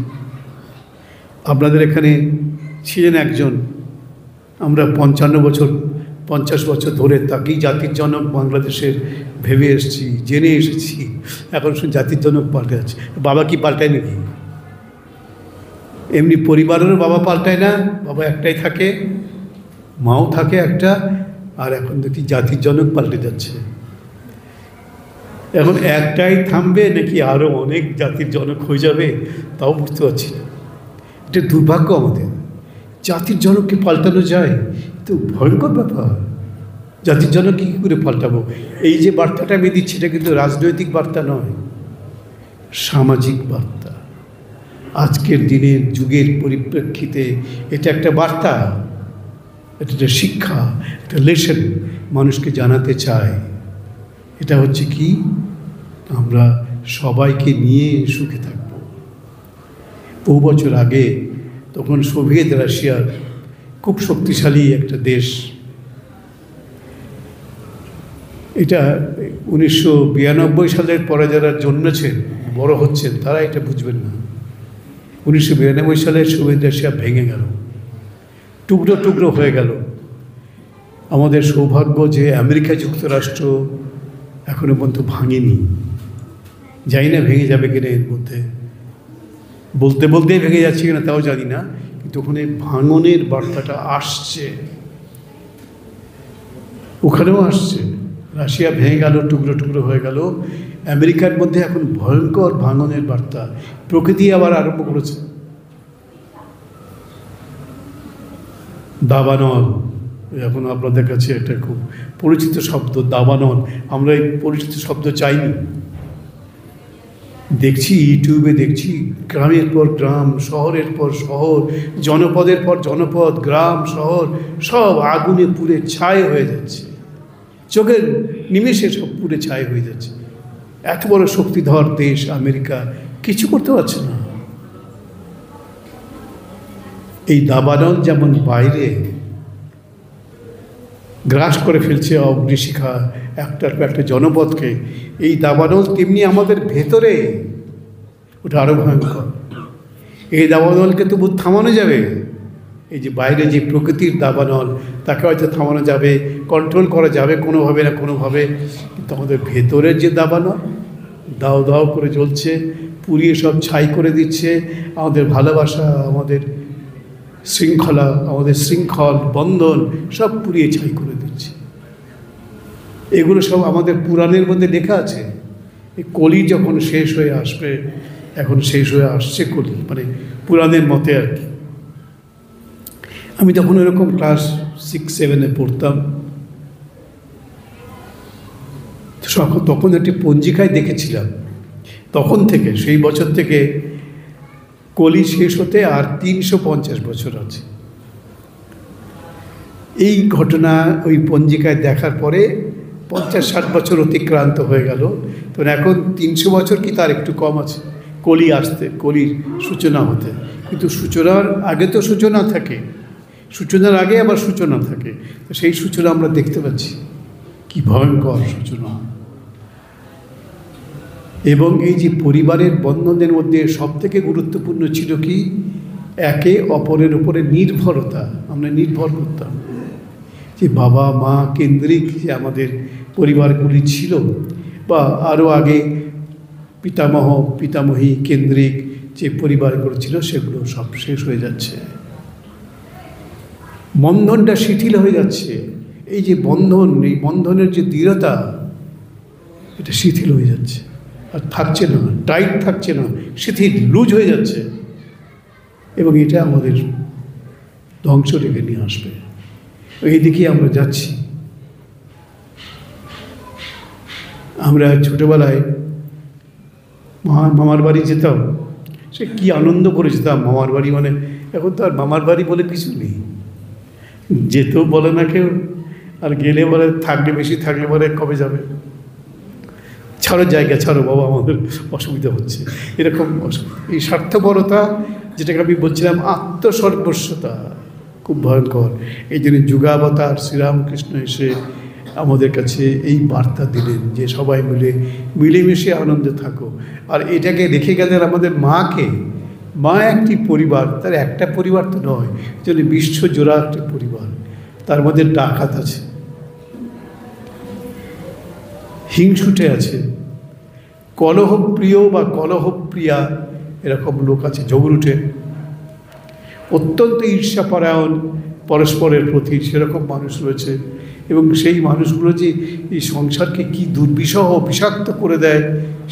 আপনাদের এখানে ছিলেন একজন, আমরা 50 বছর ধরে তাকেই জাতির জনক বাংলাদেশের ভেবে এসেছি, জেনে এসেছি। এখন শুধু জাতির জনক পাল্টে আছে। বাবা কি পাল্টায় নাকি? এমনি পরিবারেরও বাবা পাল্টায় না, বাবা একটাই থাকে, মাও থাকে একটা, আর এখন দেখি জাতির জনক পাল্টে যাচ্ছে। এখন একটাই থামবে নাকি আরও অনেক জাতির জনক হয়ে যাবে তাও বুঝতে পারছি না। এটা দুর্ভাগ্য আমাদের। জাতির জনককে পাল্টানো যায়, তো ভয়ঙ্কর ব্যাপার। জাতির জনক কী করে পাল্টাবো? এই যে বার্তাটা আমি দিচ্ছি এটা কিন্তু রাজনৈতিক বার্তা নয়, সামাজিক বার্তা। আজকের দিনের যুগের পরিপ্রেক্ষিতে এটা একটা বার্তা, এটা একটা শিক্ষা, একটা লেসন মানুষকে জানাতে চায়। এটা হচ্ছে কি, আমরা সবাইকে নিয়ে সুখে থাকব। বহু বছর আগে তখন সোভিয়েত রাশিয়ার খুব শক্তিশালী একটা দেশ, এটা 1992 সালের পরে যারা জন্মেছেন, বড় হচ্ছেন, তারা এটা বুঝবেন না। 1992 সালে সোভিয়েত রাশিয়া ভেঙে গেল, টুকরো টুকরো হয়ে গেল। আমাদের সৌভাগ্য যে আমেরিকা যুক্তরাষ্ট্র এখনো পর্যন্ত ভাঙেনি। জানি না ভেঙে যাবে কিনা, এর মধ্যে বলতেই ভেঙে যাচ্ছে কিনা তাও জানি না, কিন্তু ওখানে ভাঙনের বার্তাটা আসছে, ওখানেও আসছে। রাশিয়া ভেঙে গেল, টুকরো টুকরো হয়ে গেল। আমেরিকার মধ্যে এখন ভয়ঙ্কর ভাঙনের বার্তা। প্রকৃতি আবার আরম্ভ করেছে। দাবানল, এখন আপনাদের কাছে একটা খুব পরিচিত শব্দ, দাবানল। আমরা এই পরিচিত শব্দ চাইনি। দেখছি ইউটিউবে, দেখছি গ্রামের পর গ্রাম, শহরের পর শহর, জনপদের পর জনপদ, গ্রাম শহর সব আগুনে পুড়ে ছাই হয়ে যাচ্ছে। চোখের নিমেষে সব পুড়ে ছাই হয়ে যাচ্ছে। এত বড় শক্তিধর দেশ আমেরিকা কিছু করতে পারছে না। এই দাবানল যেমন বাইরে গ্রাস করে ফেলছে অগ্নিশিখা একটার পর একটা জনপদকে, এই দাবানল তেমনি আমাদের ভেতরে, ওটা আরও ভয়ঙ্কর। এই দাবানলকে তবু থামানো যাবে। এই যে বাইরে যে প্রকৃতির দাবানল, তাকে হয়তো থামানো যাবে, কন্ট্রোল করা যাবে কোনোভাবে না কোনোভাবে। কিন্তু আমাদের ভেতরের যে দাবানল দাও দাও করে জ্বলছে, পুড়িয়ে সব ছাই করে দিচ্ছে। আমাদের ভালোবাসা, আমাদের শৃঙ্খলা, আমাদের শৃঙ্খল বন্ধন সব পুড়িয়ে ছাই করে দিচ্ছে। এগুলো সব আমাদের পুরাণের মধ্যে লেখা আছে। এই কলি যখন শেষ হয়ে আসবে, এখন শেষ হয়ে আসছে কলি, মানে পুরাণের মতে আর কি। আমি তখন এরকম ক্লাস 6-7 পড়তাম। তখন একটি পঞ্জিকায় দেখেছিলাম, তখন থেকে, সেই বছর থেকে কলি শেষ হতে আর 350 বছর আছে। এই ঘটনা ওই পঞ্জিকায় দেখার পরে 50-60 বছর অতিক্রান্ত হয়ে গেল। তো এখন 300 বছর কি তার একটু কম আছে কলি আসতে, কলির সূচনা হতে। কিন্তু সূচনার আগে তো সূচনা থাকে, সূচনার আগে আবার সূচনা থাকে। তো সেই সূচনা আমরা দেখতে পাচ্ছি, কি ভয়ঙ্কর সূচনা। এবং এই যে পরিবারের বন্ধনের মধ্যে সবথেকে গুরুত্বপূর্ণ ছিল কি, একে অপরের উপরে নির্ভরতা। আমরা নির্ভর করতাম, যে বাবা মা কেন্দ্রিক যে আমাদের পরিবারগুলি ছিল, বা আরও আগে পিতামহ পিতামহী কেন্দ্রিক যে পরিবারগুলো ছিল, সেগুলো সব শেষ হয়ে যাচ্ছে। বন্ধনটা শিথিল হয়ে যাচ্ছে। এই যে বন্ধন, এই বন্ধনের যে দৃঢ়তা, এটা শিথিল হয়ে যাচ্ছে, আর থাকছে না, টাইট থাকছে না, শিথিল, লুজ হয়ে যাচ্ছে। এবং এটা আমাদের ধ্বংস ডেকে নিয়ে আসবে। এই দিকে আমরা যাচ্ছি। আমরা ছোটোবেলায় মামার বাড়ি যেতাম, সে কি আনন্দ করে যেতাম মামার বাড়ি। মানে এখন তো আর মামার বাড়ি বলে কিছু নেই, যেতেও বলে না কেউ, আর গেলে বলে থাকলে, বেশি থাকলে বলে কবে যাবে। ছাড়ো জায়গা, ছাড়ো বাবা, আমাদের অসুবিধা হচ্ছে, এরকম এই স্বার্থপরতা, যেটাকে আমি বলছিলাম আত্মসর্বস্বতা, খুব ভয়ঙ্কর। এই জন্য যুগাবতার শ্রীরামকৃষ্ণ এসে আমাদের কাছে এই বার্তা দিলেন যে সবাই মিলেমিশে আনন্দে থাকো। আর এটাকে রেখে গেলেন আমাদের মাকে। মা একটি পরিবার, তার একটা পরিবার তো নয়, যেন বিশ্বজোড়া একটা পরিবার। তার মধ্যে ডাকাত আছে, হিংসুটে আছে, কলহপ্রিয় বা কলহপ্রিয়া এরকম লোক আছে, ঝগড়ুটে, অত্যন্ত ঈর্ষাপরায়ণ পরস্পরের প্রতি, সেরকম মানুষ রয়েছে। এবং সেই মানুষগুলো যে এই সংসারকে কি দুর্বিষহ বিষাক্ত করে দেয়,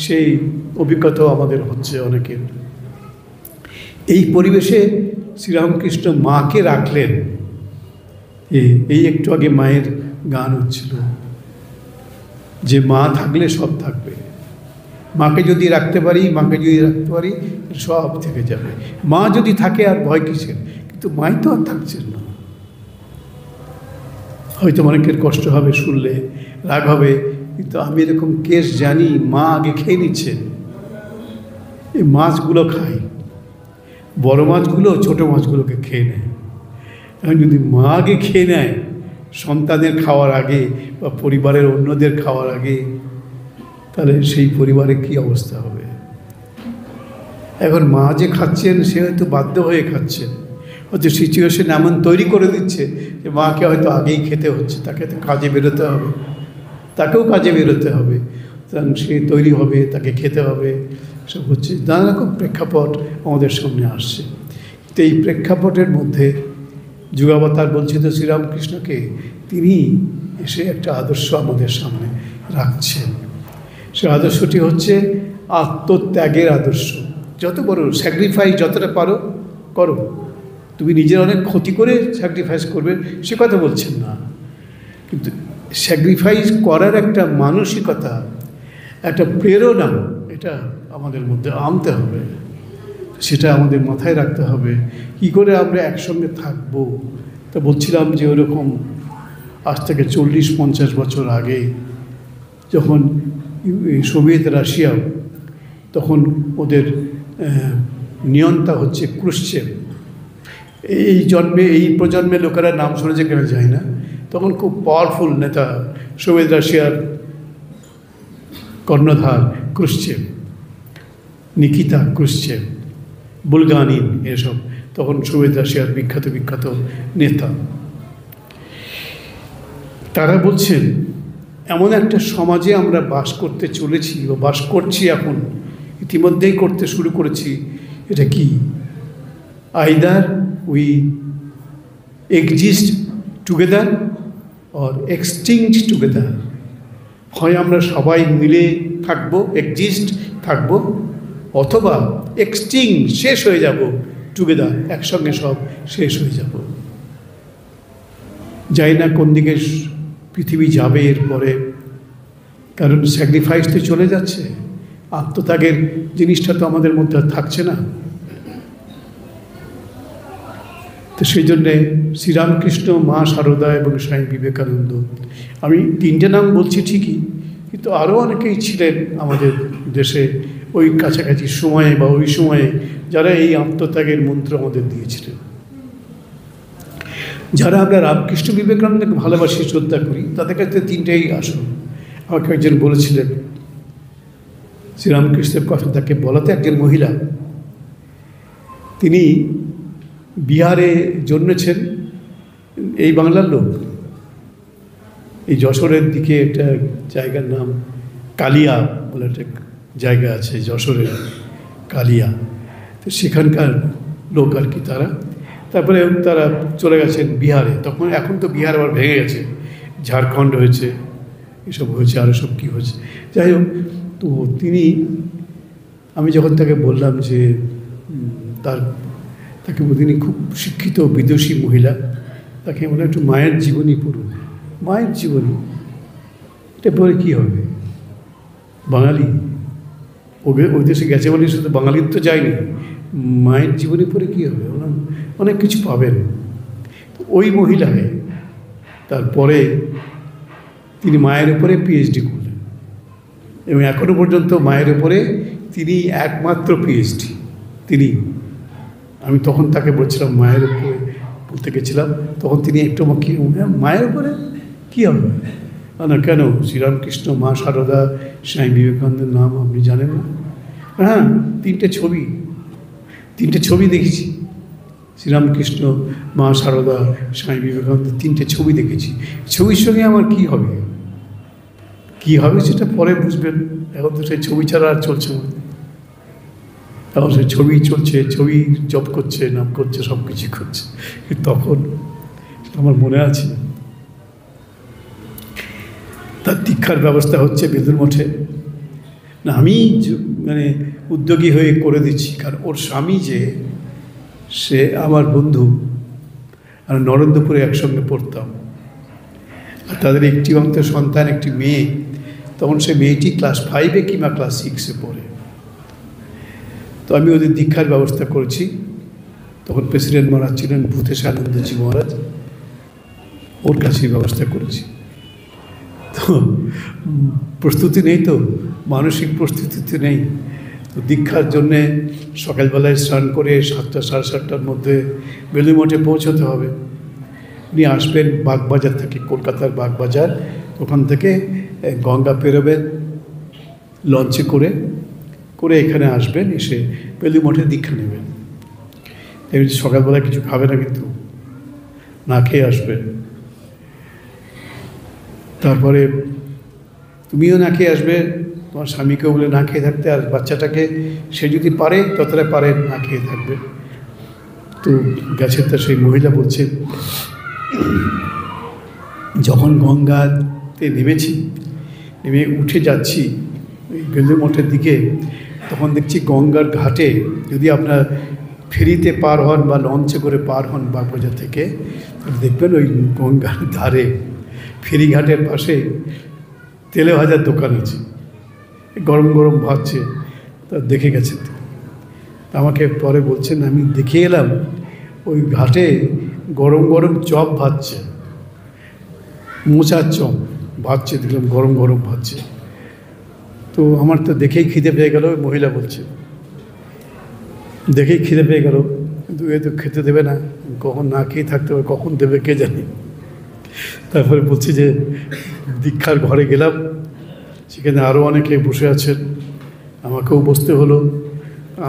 সেই অভিজ্ঞতাও আমাদের হচ্ছে অনেকের। এই পরিবেশে শ্রীরামকৃষ্ণ মাকে রাখলেন। এই একটু আগে মায়ের গান হচ্ছিল যে মা থাকলে সব থাকবে। মাকে যদি রাখতে পারি, সব থেকে যাবে। মা যদি থাকে আর ভয় কিসের? কিন্তু মাই তো আর থাকছেন না। হয়তো অনেকের কষ্ট হবে শুনলে, রাগ হবে, কিন্তু আমি এরকম কেস জানি। মা আগে খেয়ে নিচ্ছেন, এই মাছগুলো খায়, বড় মাছগুলো ছোটো মাছগুলোকে খেয়ে নেয়। এখন যদি মা আগে খেয়ে নেয় সন্তানের খাওয়ার আগে বা পরিবারের অন্যদের খাওয়ার আগে, তাহলে সেই পরিবারে কী অবস্থা হবে? এখন মা যে খাচ্ছেন সে হয়তো বাধ্য হয়ে খাচ্ছেন, হয়তো সিচুয়েশন এমন তৈরি করে দিচ্ছে যে মাকে হয়তো আগেই খেতে হচ্ছে, তাকে তো কাজে বেরোতে হবে, তাকেও কাজে বেরোতে হবে, সুতরাং সে তৈরি হবে, তাকে খেতে হবে, সব হচ্ছে। নানা রকম প্রেক্ষাপট আমাদের সামনে আসছে। তো এই প্রেক্ষাপটের মধ্যে যুগাবতার বলছে তো শ্রীরামকৃষ্ণকে, তিনি এসে একটা আদর্শ আমাদের সামনে রাখছেন। সে আদর্শটি হচ্ছে আত্মত্যাগের আদর্শ। যত বড় স্যাক্রিফাইস যতটা পারো করো, তুমি নিজের অনেক ক্ষতি করে স্যাক্রিফাইস করবে সে কথা বলছেন না, কিন্তু স্যাক্রিফাইস করার একটা মানসিকতা, একটা প্রেরণা, এটা আমাদের মধ্যে আনতে হবে। সেটা আমাদের মাথায় রাখতে হবে। কী করে আমরা একসঙ্গে থাকবো? তা বলছিলাম যে ওরকম আজ থেকে 40-50 বছর আগে যখন সোভিয়েত রাশিয়া, তখন ওদের নিয়ন্তা হচ্ছে ক্রুশ্চেভ। এই প্রজন্মের লোকেরা নাম শুনেছে কেন যায় না, তখন খুব পাওয়ারফুল নেতা সোভিয়েত রাশিয়ার কর্ণধার ক্রুশ্চেভ, নিকিতা ক্রুশ্চেভ, বুলগানিন, এসব তখন সোভিয়েত রাশিয়ার বিখ্যাত নেতা। তারা বলছেন এমন একটা সমাজে আমরা বাস করতে চলেছি বা বাস করছি, এখন ইতিমধ্যেই করতে শুরু করেছি। এটা কি? Either we exist together or extinct together. হয় আমরা সবাই মিলে থাকবো, এক্সিস্ট থাকবো, অথবা এক্সটিংক্ট, শেষ হয়ে যাব, টুগেদার, একসঙ্গে সব শেষ হয়ে যাব। জানি না কোন দিকে পৃথিবী যাবে এরপরে, কারণ স্যাক্রিফাইস তো চলে যাচ্ছে, আত্মত্যাগের জিনিসটা তো আমাদের মধ্যে আর থাকছে না। তো সেই জন্যে শ্রীরামকৃষ্ণ, মা শারদা এবং স্বামী বিবেকানন্দ, আমি 3টে নাম বলছি ঠিকই, কিন্তু আরও অনেকেই ছিলেন আমাদের দেশে ওই কাছাকাছি সময়ে বা ওই সময়ে, যারা এই আত্মত্যাগের মন্ত্র আমাদের দিয়েছিলেন। যারা আমরা রামকৃষ্ণ বিবেকানন্দকে ভালোবাসি, শ্রদ্ধা করি, তাদের কাছে 3টেই আসল। আমাকে একজন বলেছিলেন, শ্রীরামকৃষ্ণের কথা তাকে বলাতে, একজন মহিলা, তিনি বিহারে জন্মেছেন, এই বাংলার লোক, এই যশোরের দিকে একটা জায়গার নাম কালিয়া বলে একটা জায়গা আছে, যশোরের কালিয়া, তো সেখানকার লোক আর কি তারা। তারপরে তারা চলে গেছেন বিহারে, এখন তো বিহার আবার ভেঙে গেছে, ঝাড়খণ্ড হয়েছে, এসব হয়েছে, আরও সব কী হয়েছে, যাই হোক। তো আমি যখন তাকে বললাম যে তাকে তিনি খুব শিক্ষিত বিদুষী মহিলা, তাকে বলে একটু মায়ের জীবনী পড়ুন। মায়ের জীবনী, এটা পড়ে কী হবে? বাঙালি ওই দেশে গেছে বলে শুধু বাঙালির তো যায়নি, মায়ের জীবনী পড়ে কী হবে? অনেক কিছু পাবেন। ওই মহিলায় তারপরে তিনি মায়ের উপরে পিএইচডি করলেন, এবং এখনও পর্যন্ত মায়ের উপরে তিনি একমাত্র পিএইচডি তিনি। আমি তখন তাকে বলছিলাম মায়ের উপরে বলতে গেছিলাম, তখন তিনি একটু কি মায়ের উপরে কী হবে না, কেন শ্রীরামকৃষ্ণ, মা সারদা, স্বামী বিবেকানন্দের নাম আপনি জানেন না? হ্যাঁ, তিনটে ছবি দেখেছি, শ্রীরামকৃষ্ণ, মা সারদা, স্বামী বিবেকানন্দ, তিনটে ছবি দেখেছি। ছবির সঙ্গে আমার কী হবে সেটা পরে বুঝবেন। এখন তো সেই ছবি ছাড়া আর চলছে না, এখন সে ছবি চলছে, ছবি জপ করছে, নাম করছে, সব কিছু করছে। তখন আমার মনে আছে তার দীক্ষার ব্যবস্থা হচ্ছে বেলুড় মঠে। না, আমি মানে উদ্যোগী হয়ে করে দিচ্ছি, কারণ ওর স্বামী যে সে আমার বন্ধু, আর নরেন্দ্রপুরে একসঙ্গে পড়তাম, আর তাদের একটি মাত্র সন্তান, একটি মেয়ে। তখন সে মেয়েটি ক্লাস 5-এ কিংবা ক্লাস 6-এ পড়ে। তো আমি ওদের দীক্ষার ব্যবস্থা করেছি। তখন প্রেসিডেন্ট মহারাজ ছিলেন ভূতেশ আনন্দজি মহারাজ, ওর কাছেই ব্যবস্থা করেছি। তো প্রস্তুতি নেই, তো মানসিক প্রস্তুতি নেই। তো দীক্ষার জন্যে সকালবেলায় স্নান করে 7টা সাড়ে 7টার মধ্যে বেলুড় মঠে পৌঁছতে হবে। উনি আসবেন বাগবাজার থেকে, কলকাতার বাগবাজার, ওখান থেকে গঙ্গা পেরোবেন লঞ্চে করে এখানে আসবেন, এসে বেলুড় মঠে দীক্ষা নেবেন। এমনি সকালবেলা কিছু খাবে না, কিন্তু না খেয়ে আসবেন। তারপরে তুমিও না খেয়ে আসবে, তোমার স্বামীকেও বলে না খেয়ে থাকতে, আর বাচ্চাটাকে সে যদি পারে ততটা পারে না খেয়ে থাকবে। তো গেছে, তা সেই মহিলা বলছে, যখন গঙ্গাতে নেমে উঠে যাচ্ছি ওই বেলুড় মঠের দিকে, তখন দেখছি গঙ্গার ঘাটে, যদি আপনার ফেরিতে পার হন বা লঞ্চে করে পার হন বাগবাজার থেকে, দেখবেন ওই গঙ্গার ধারে ফেরিঘাটের পাশে তেলে ভাজার দোকান আছে, গরম গরম ভাজছে। তা দেখে গেছেন, আমাকে পরে বলছেন, আমি দেখে এলাম ওই ঘাটে গরম গরম চপ ভাজছে, মোচার চপ ভাজছে, দেখলাম গরম গরম ভাজছে। তো আমার তো দেখেই খিদে পেয়ে গেল, ওই মহিলা বলছে, দেখেই খিদে পেয়ে গেল, কিন্তু এ তো খেতে দেবে না, কখন না খেয়ে থাকতে হবে, কখন দেবে কে জানে। তারপরে বলছি যে দীক্ষার ঘরে গেলাম, সেখানে আরও অনেকে বসে আছেন, আমাকেও বসতে হলো।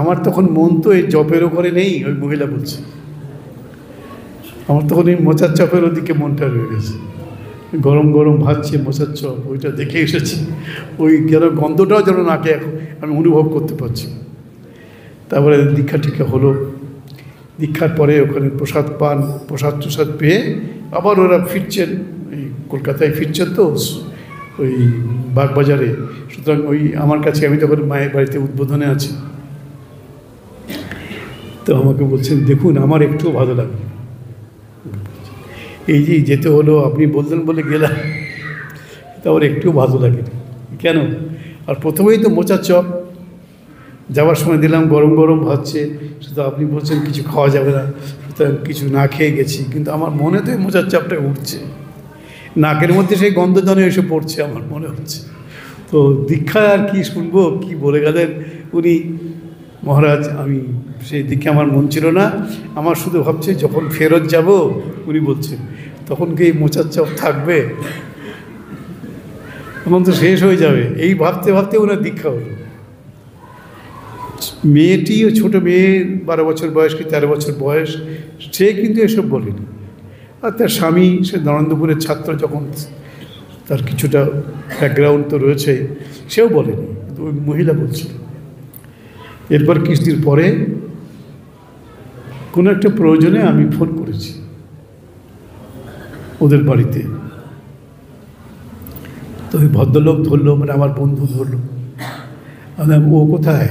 আমার তখন মন তো এই জপের ওপরে নেই, ওই মহিলা বলছে, আমার তখন এই মোচার চপের ওদিকে মনটা রয়ে গেছে। গরম গরম ভাজছে মোচার চপ, ওইটা দেখে এসেছি, ওই যেন গন্ধটাও যেন নাকে এখন আমি অনুভব করতে পারছি। তারপরে দীক্ষা টিক্ষা হলো, দীক্ষার পরে ওখানে প্রসাদ পেয়ে আবার ওরা ফিরছেন, এই কলকাতায় ফিরছেন, তো ওই বাগবাজারে। সুতরাং ওই আমার কাছে, আমি তখন মায়ের বাড়িতে উদ্বোধনে আছি, তো আমাকে বলছেন, দেখুন আমার একটুও ভালো লাগে, এই যে যেতে হলো, আপনি বললেন বলে গেলাম, তো আমার একটুও ভালো লাগে না। কেন? আর প্রথমেই তো মোচার চপ, যাওয়ার সময় দিলাম গরম গরম ভাজছে, শুধু আপনি বলছেন কিছু খাওয়া যাবে না, সুতরাং কিছু না খেয়ে গেছি, কিন্তু আমার মনে তো মোচার চপটা উঠছে, নাকের মধ্যে সেই গন্ধধনে এসে পড়ছে, আমার মনে হচ্ছে। তো দীক্ষা আর কি শুনবো, কি বলে গেলেন উনি মহারাজ, আমি সেই দিকে আমার মন ছিল না, আমার শুধু ভাবছে যখন ফেরত যাব, উনি বলছেন, তখন কি এই মোচার চপ থাকবে, তখন তো শেষ হয়ে যাবে, এই ভাবতে ভাবতে ওনার দীক্ষা হলো। মেয়েটিও, ছোটো মেয়ে, 12 বছর বয়স কি 13 বছর বয়স, সে কিন্তু এসব বলেনি। আর তার স্বামী, সে নরেন্দ্রপুরের ছাত্র, যখন তার কিছুটা ব্যাকগ্রাউন্ড তো রয়েছে, সেও বলেনি, কিন্তু ওই মহিলা বলছিল। এরপর কিছুদিন পরে কোনো একটা প্রয়োজনে আমি ফোন করেছি ওদের বাড়িতে, তো ওই ভদ্রলোক ধরলো, মানে আমার বন্ধু ধরলো, ও কোথায়?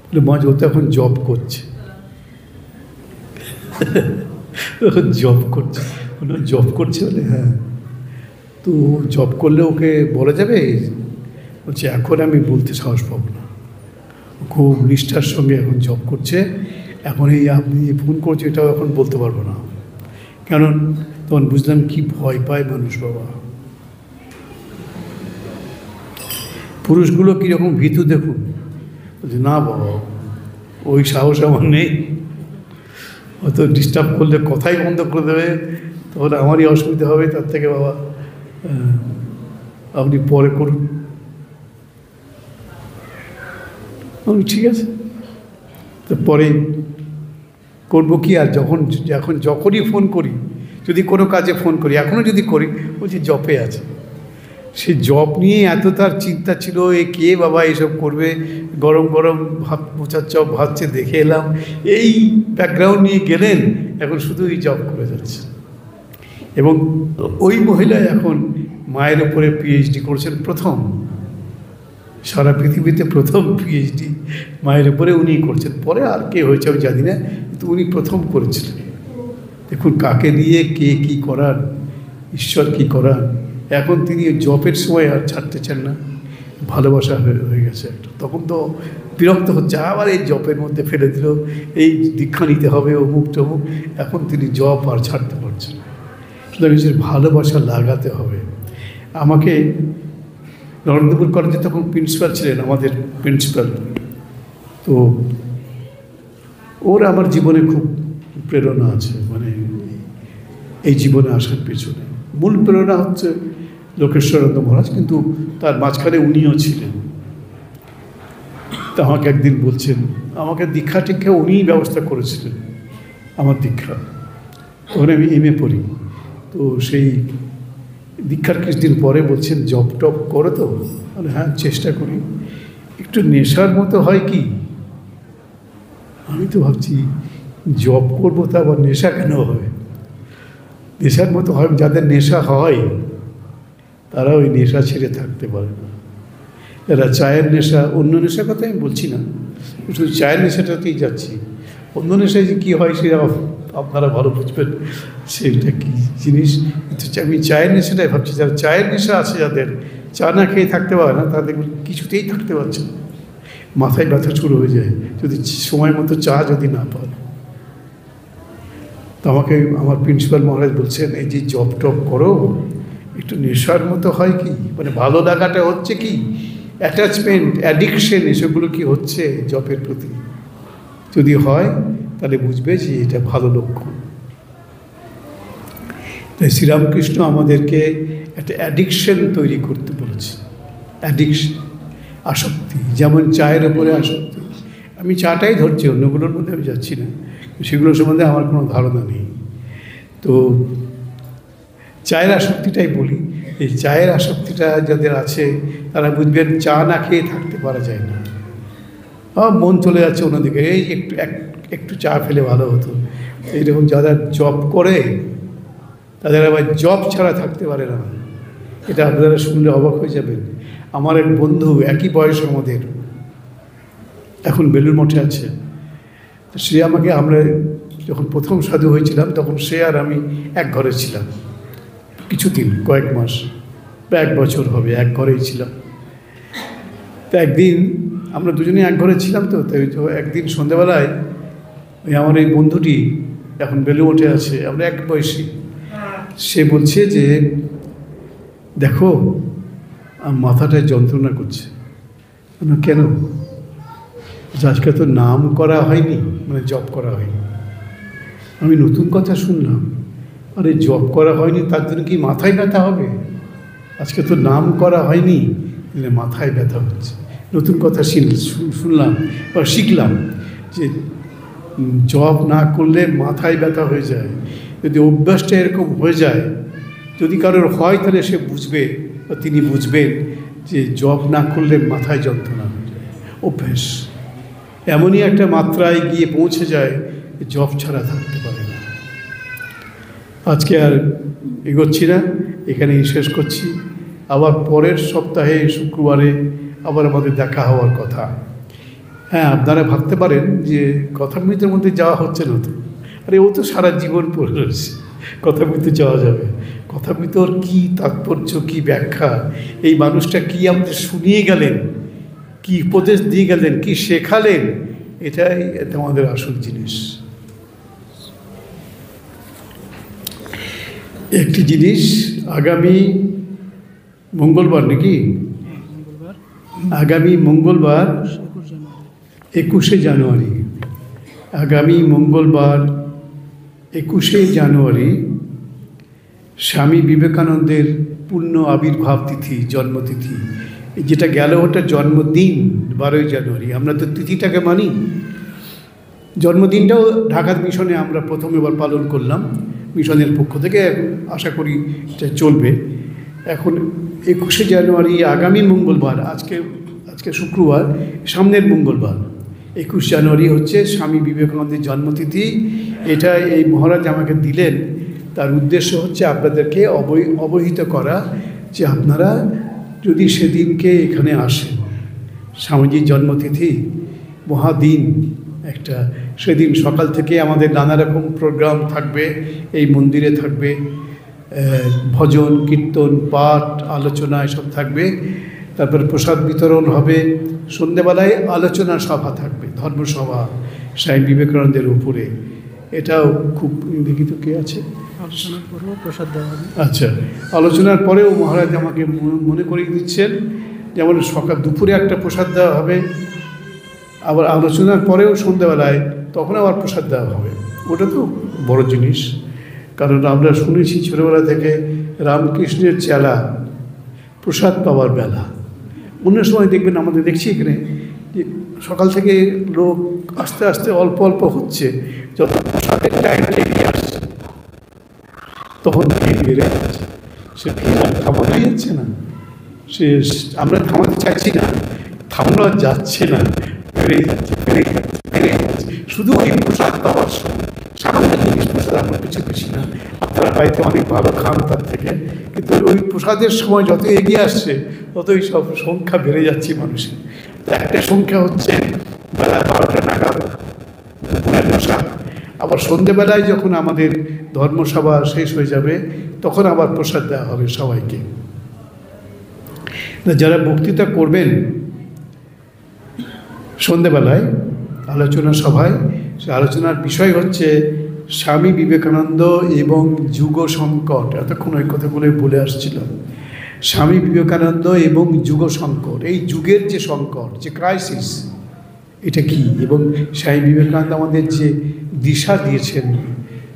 বলে মা, ও তো এখন জব করছে। জব করছে? জব করছে বলে, হ্যাঁ। তো জব করলে ওকে বলা যাবে? বলছে এখন আমি বলতে সাহস পাবো না, খুব নিষ্ঠার সঙ্গে এখন জব করছে, এখন এই আপনি ফোন করছে এটাও এখন বলতে পারবো না। কারণ তখন বুঝলাম কি ভয় পায় মানুষ বাবা। পুরুষগুলো কীরকম ভীতু দেখুন। বলছে না বাবা, ওই সাহস আমার নেই, হয়তো ডিস্টার্ব করলে কথাই বন্ধ করে দেবে, তাহলে আমারই অসুবিধা হবে, তার থেকে বাবা আপনি পরে করুন। আমি ঠিক আছে, তো পরে করবো কি। আর যখনই ফোন করি, যদি কোনো কাজে ফোন করি, এখনও যদি করি, বলছি জপে আছে। সে জপ নিয়ে এত তার চিন্তা ছিল, এ কে বাবা এসব করবে, গরম গরম ভাত, মোচার চপ ভাজছে দেখে এলাম, এই ব্যাকগ্রাউন্ড নিয়ে গেলেন, এখন শুধু এই জপ করে যাচ্ছে। এবং ওই মহিলা এখন মায়ের উপরে পিএইচডি করছেন, প্রথম সারা পৃথিবীতে প্রথম পিএইচডি মায়ের উপরে উনি করছেন। পরে আর কে হয়েছে আমি জানি না, কিন্তু উনি প্রথম করেছিলেন। দেখুন কাকে দিয়ে কে কী করার, ঈশ্বর কী করার। এখন তিনি জপের সময় আর ছাড়তে চান না, ভালোবাসা হয়ে গেছে একটা। তখন তো বিরক্ত হচ্ছে, আবার এই জপের মধ্যে ফেলে দিল, এই দীক্ষা নিতে হবে অমুক তমুক। এখন তিনি জপ আর ছাড়তে পারছেন। সুতরাং নিজের ভালোবাসা লাগাতে হবে। আমাকে নরেন্দ্রপুর কলেজে তখন প্রিন্সিপাল ছিলেন, আমাদের প্রিন্সিপাল, তো ওর আমার জীবনে খুব প্রেরণা আছে, মানে এই জীবনে আসার পেছনে মূল প্রেরণা হচ্ছে লোকেশ্বরানন্দ মহারাজ, কিন্তু তার মাঝখানে উনিও ছিলেন। তা আমাকে একদিন বলছেন, আমাকে দীক্ষা টিক্ষা উনিই ব্যবস্থা করেছিলেন আমার দীক্ষা, তখন আমি এমএ পড়ি। তো সেই দীক্ষার কিছুদিন পরে বলছেন জব টপ করো তো, মানে হ্যাঁ চেষ্টা করি। একটু নেশার মতো হয় কি, আমি তো ভাবছি জব করবো, তা আবার নেশা কেন হবে? নেশার মতো হয়, যাদের নেশা হয় তারা ওই নেশা ছেড়ে থাকতে পারে না। এরা চায়ের নেশা, অন্য নেশার কথা আমি বলছি না, শুধু চায়ের নেশাটাতেই যাচ্ছি। অন্য নেশায় যে কী হয় সেটা আপনারা ভালো বুঝবেন, সেটা কী জিনিস। আমি চায়ের নেশাটাই ভাবছি, যারা চায়ের নেশা আছে, যাদের চা না খেয়ে থাকতে পারে না, তাদের কিছুতেই থাকতে পারছে না, মাথায় ব্যথা শুরু হয়ে যায় যদি সময় মতো চা যদি না পায়। তো আমাকে আমার প্রিন্সিপাল মহারাজ বলছেন, এই যে জব টপ করো, একটু নেশার মতো হয় কি, মানে ভালো লাগাটা হচ্ছে কি, অ্যাটাচমেন্ট, অ্যাডিকশন, এসবগুলো কি হচ্ছে জবের প্রতি, যদি হয় তাহলে বুঝবে যে এটা ভালো লক্ষণ। তাই শ্রীরামকৃষ্ণ আমাদেরকে একটা অ্যাডিকশন তৈরি করতে বলেছে। অ্যাডিকশন, আসক্তি, যেমন চায়ের ওপরে আসক্তি। আমি চাটাই ধরছি, অন্যগুলোর মধ্যে আমি যাচ্ছি না, সেগুলো সম্বন্ধে আমার কোনো ধারণা নেই। তো চায়ের আসক্তিটাই বলি, এই চায়ের আসক্তিটা যাদের আছে তারা বুঝবেন চা না খেয়ে থাকতে পারা যায় না। মন চলে যাচ্ছে অন্যদিকে, এই একটু চা ফেলে ভালো হতো। এইরকম যারা জব করে তাদের আবার জব ছাড়া থাকতে পারে না। এটা আপনারা শুনলে অবাক হয়ে যাবেন। আমার এক বন্ধু, একই বয়স আমাদের, এখন বেলুড় মঠে আছে। সে আমাকে, আমরা যখন প্রথম সাধু হয়েছিলাম তখন সে আর আমি এক ঘরে ছিলাম কিছুদিন, কয়েক মাস বা 1 বছর হবে এক ঘরেই ছিলাম। তো একদিন আমরা দুজনেই এক ঘরে ছিলাম, তো তাই একদিন সন্ধ্যাবেলায় ওই আমার এই বন্ধুটি এখন বেলুড় মঠে আছে, আমরা এক বয়সী, সে বলছে যে দেখো মাথাটায় যন্ত্রণা করছে। কেন? আজকে তো নাম করা হয়নি, মানে জব করা হয়নি। আমি নতুন কথা শুনলাম, আরে জব করা হয়নি তার জন্য কি মাথায় ব্যথা হবে? আজকে তো নাম করা হয়নি, মাথায় ব্যথা হচ্ছে। নতুন কথা শুনলাম বা শিখলাম যে জব না করলে মাথায় ব্যথা হয়ে যায়। যদি অভ্যাসটা এরকম হয়ে যায়, যদি কারোর হয়, তাহলে সে বুঝবে বা তিনি বুঝবেন যে জব না করলে মাথায় যন্ত্রণা হয়ে যায়। অভ্যাস এমনই একটা মাত্রায় গিয়ে পৌঁছে যায় জব ছাড়া থাকতে পারে না। আজকে আর এগোচ্ছি না, এখানেই শেষ করছি। আবার পরের সপ্তাহে শুক্রবারে আবার আমাদের দেখা হওয়ার কথা। হ্যাঁ, আপনারা ভাবতে পারেন যে কথামৃতের মধ্যে যাওয়া হচ্ছে না তো, আরে ও তো সারা জীবন পড়ে রয়েছে, কথামৃতে যাওয়া যাবে। কথামৃতর কী তাৎপর্য, কী ব্যাখ্যা, এই মানুষটা কী আমাদের শুনিয়ে গেলেন, কী উপদেশ দিয়ে গেলেন, কী শেখালেন, এটাই আমাদের আসল জিনিস। একটি জিনিস, আগামী মঙ্গলবার নাকি আগামী মঙ্গলবার 21শে জানুয়ারি, আগামী মঙ্গলবার 21শে জানুয়ারি স্বামী বিবেকানন্দের পূর্ণ আবির্ভাব তিথি, জন্মতিথি। যেটা গেল ওটা জন্মদিন 12ই জানুয়ারি। আমরা তো তিথিটাকে মানি। জন্মদিনটাও ঢাকার মিশনে আমরা প্রথমবার পালন করলাম মিশনের পক্ষ থেকে, আশা করি এটা চলবে। এখন 21শে জানুয়ারি আগামী মঙ্গলবার, আজকে শুক্রবার, সামনের মঙ্গলবার 21 জানুয়ারি হচ্ছে স্বামী বিবেকানন্দের জন্মতিথি। এটা এই মহারাজ আমাকে দিলেন, তার উদ্দেশ্য হচ্ছে আপনাদেরকে অবহিত করা যে আপনারা যদি সেদিনকে এখানে আসেন, স্বামীজির জন্মতিথি মহাদিন একটা, সেদিন সকাল থেকে আমাদের নানা রকম প্রোগ্রাম থাকবে, এই মন্দিরে থাকবে ভজন, কীর্তন, পাঠ, আলোচনা এসব থাকবে। তারপরে প্রসাদ বিতরণ হবে। সন্ধ্যেবেলায় আলোচনা সভা থাকবে, ধর্মসভা স্বামী বিবেকানন্দের উপরে। এটাও খুব, দেখি তো কে আছে, আলোচনার পরেও প্রসাদ দেওয়া হবে। আচ্ছা, আলোচনার পরেও মহারাজ আমাকে মনে করিয়ে দিচ্ছেন, যেমন দুপুরে একটা প্রসাদ দেওয়া হবে, আবার আলোচনার পরেও সন্ধ্যাবেলায় তখন আবার প্রসাদ দেওয়া হবে। ওটা তো বড় জিনিস, কারণ আমরা শুনেছি ছোটোবেলা থেকে রামকৃষ্ণের চেলা প্রসাদ পাওয়ার বেলা। অন্য সময় দেখবেন, আমাদের দেখছি এখানে যে সকাল থেকে লোক আস্তে আস্তে অল্প অল্প হচ্ছে, যত প্রসাদের টাইমটা এগিয়ে আসছে তখন ভিড় বেড়ে যাচ্ছে। সে ভিড় আর থামানো যাচ্ছে না, আমরা থামাতে চাইছি না, থামানো আর যাচ্ছে না, বেড়ে যাচ্ছে। শুধু ওই প্রসাদ পাওয়ার সময় সামান্য জিনিস প্রসাদ আমরা পিছু না, আপনারা বাড়িতে অনেক ভালো খান তার থেকে, কিন্তু ওই প্রসাদের সময় যত এগিয়ে আসছে ততই সব সংখ্যা বেড়ে যাচ্ছে মানুষের। তো একটা সংখ্যা হচ্ছে বেলা 12টা নাগাদ দুপুরের প্রসাদ, আবার সন্ধেবেলায় যখন আমাদের ধর্মসভা শেষ হয়ে যাবে তখন আবার প্রসাদ দেওয়া হবে সবাইকে। যারা বক্তৃতা করবেন সন্ধেবেলায় আলোচনা সভায়, সে আলোচনার বিষয় হচ্ছে স্বামী বিবেকানন্দ এবং যুগ সংকট। এতক্ষণ ওই কথাগুলো বলে আসছিল। স্বামী বিবেকানন্দ এবং যুগ সংকট, এই যুগের যে সংকট, যে ক্রাইসিস, এটা কি, এবং স্বামী বিবেকানন্দ আমাদের যে দিশা দিয়েছেন,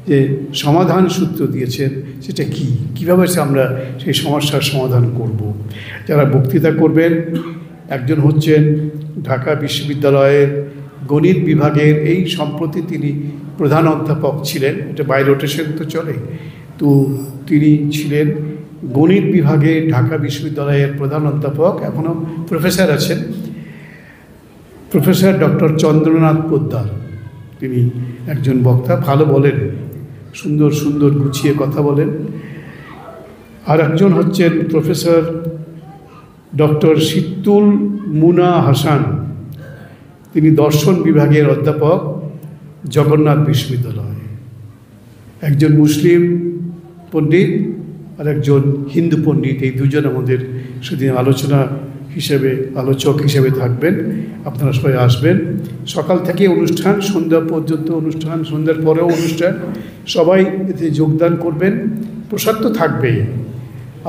যে সমাধান সূত্র দিয়েছেন, সেটা কি, কীভাবে আমরা সেই সমস্যার সমাধান করব। যারা বক্তৃতা করবেন, একজন হচ্ছেন ঢাকা বিশ্ববিদ্যালয়ের গণিত বিভাগের, এই সম্প্রতি তিনি প্রধান অধ্যাপক ছিলেন, এটা বাই রোটেশন তো চলে, তো তিনি ছিলেন গণিত বিভাগে ঢাকা বিশ্ববিদ্যালয়ের প্রধান অধ্যাপক, এখনও প্রফেসর আছেন, প্রফেসর ডক্টর চন্দ্রনাথ পোদ্দার। তিনি একজন বক্তা, ভালো বলেন, সুন্দর সুন্দর গুছিয়ে কথা বলেন। আর একজন হচ্ছেন প্রফেসর ডক্টর সিত্তুল মুনা হাসান, তিনি দর্শন বিভাগের অধ্যাপক, জগন্নাথ বিশ্ববিদ্যালয়। একজন মুসলিম পণ্ডিত আর একজন হিন্দু পণ্ডিত, এই দুজন আমাদের সেদিন আলোচক হিসেবে থাকবেন। আপনারা সবাই আসবেন। সকাল থেকে অনুষ্ঠান, সন্ধ্যা পর্যন্ত অনুষ্ঠান, সন্ধ্যার পরেও অনুষ্ঠান, সবাই এতে যোগদান করবেন। প্রসাদ তো থাকবেই,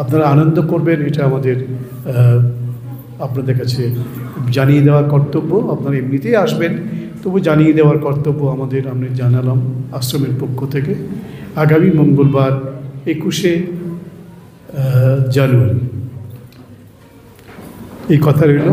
আপনারা আনন্দ করবেন, এটা আমাদের আপনাদের কাছে জানিয়ে দেওয়ার কর্তব্য। আপনারা এমনিতেই আসবেন, তবু জানিয়ে দেওয়ার কর্তব্য আমাদের, আমরা জানালাম আশ্রমের পক্ষ থেকে। আগামী মঙ্গলবার 21শে জানুয়ারি, এই কথা রইল।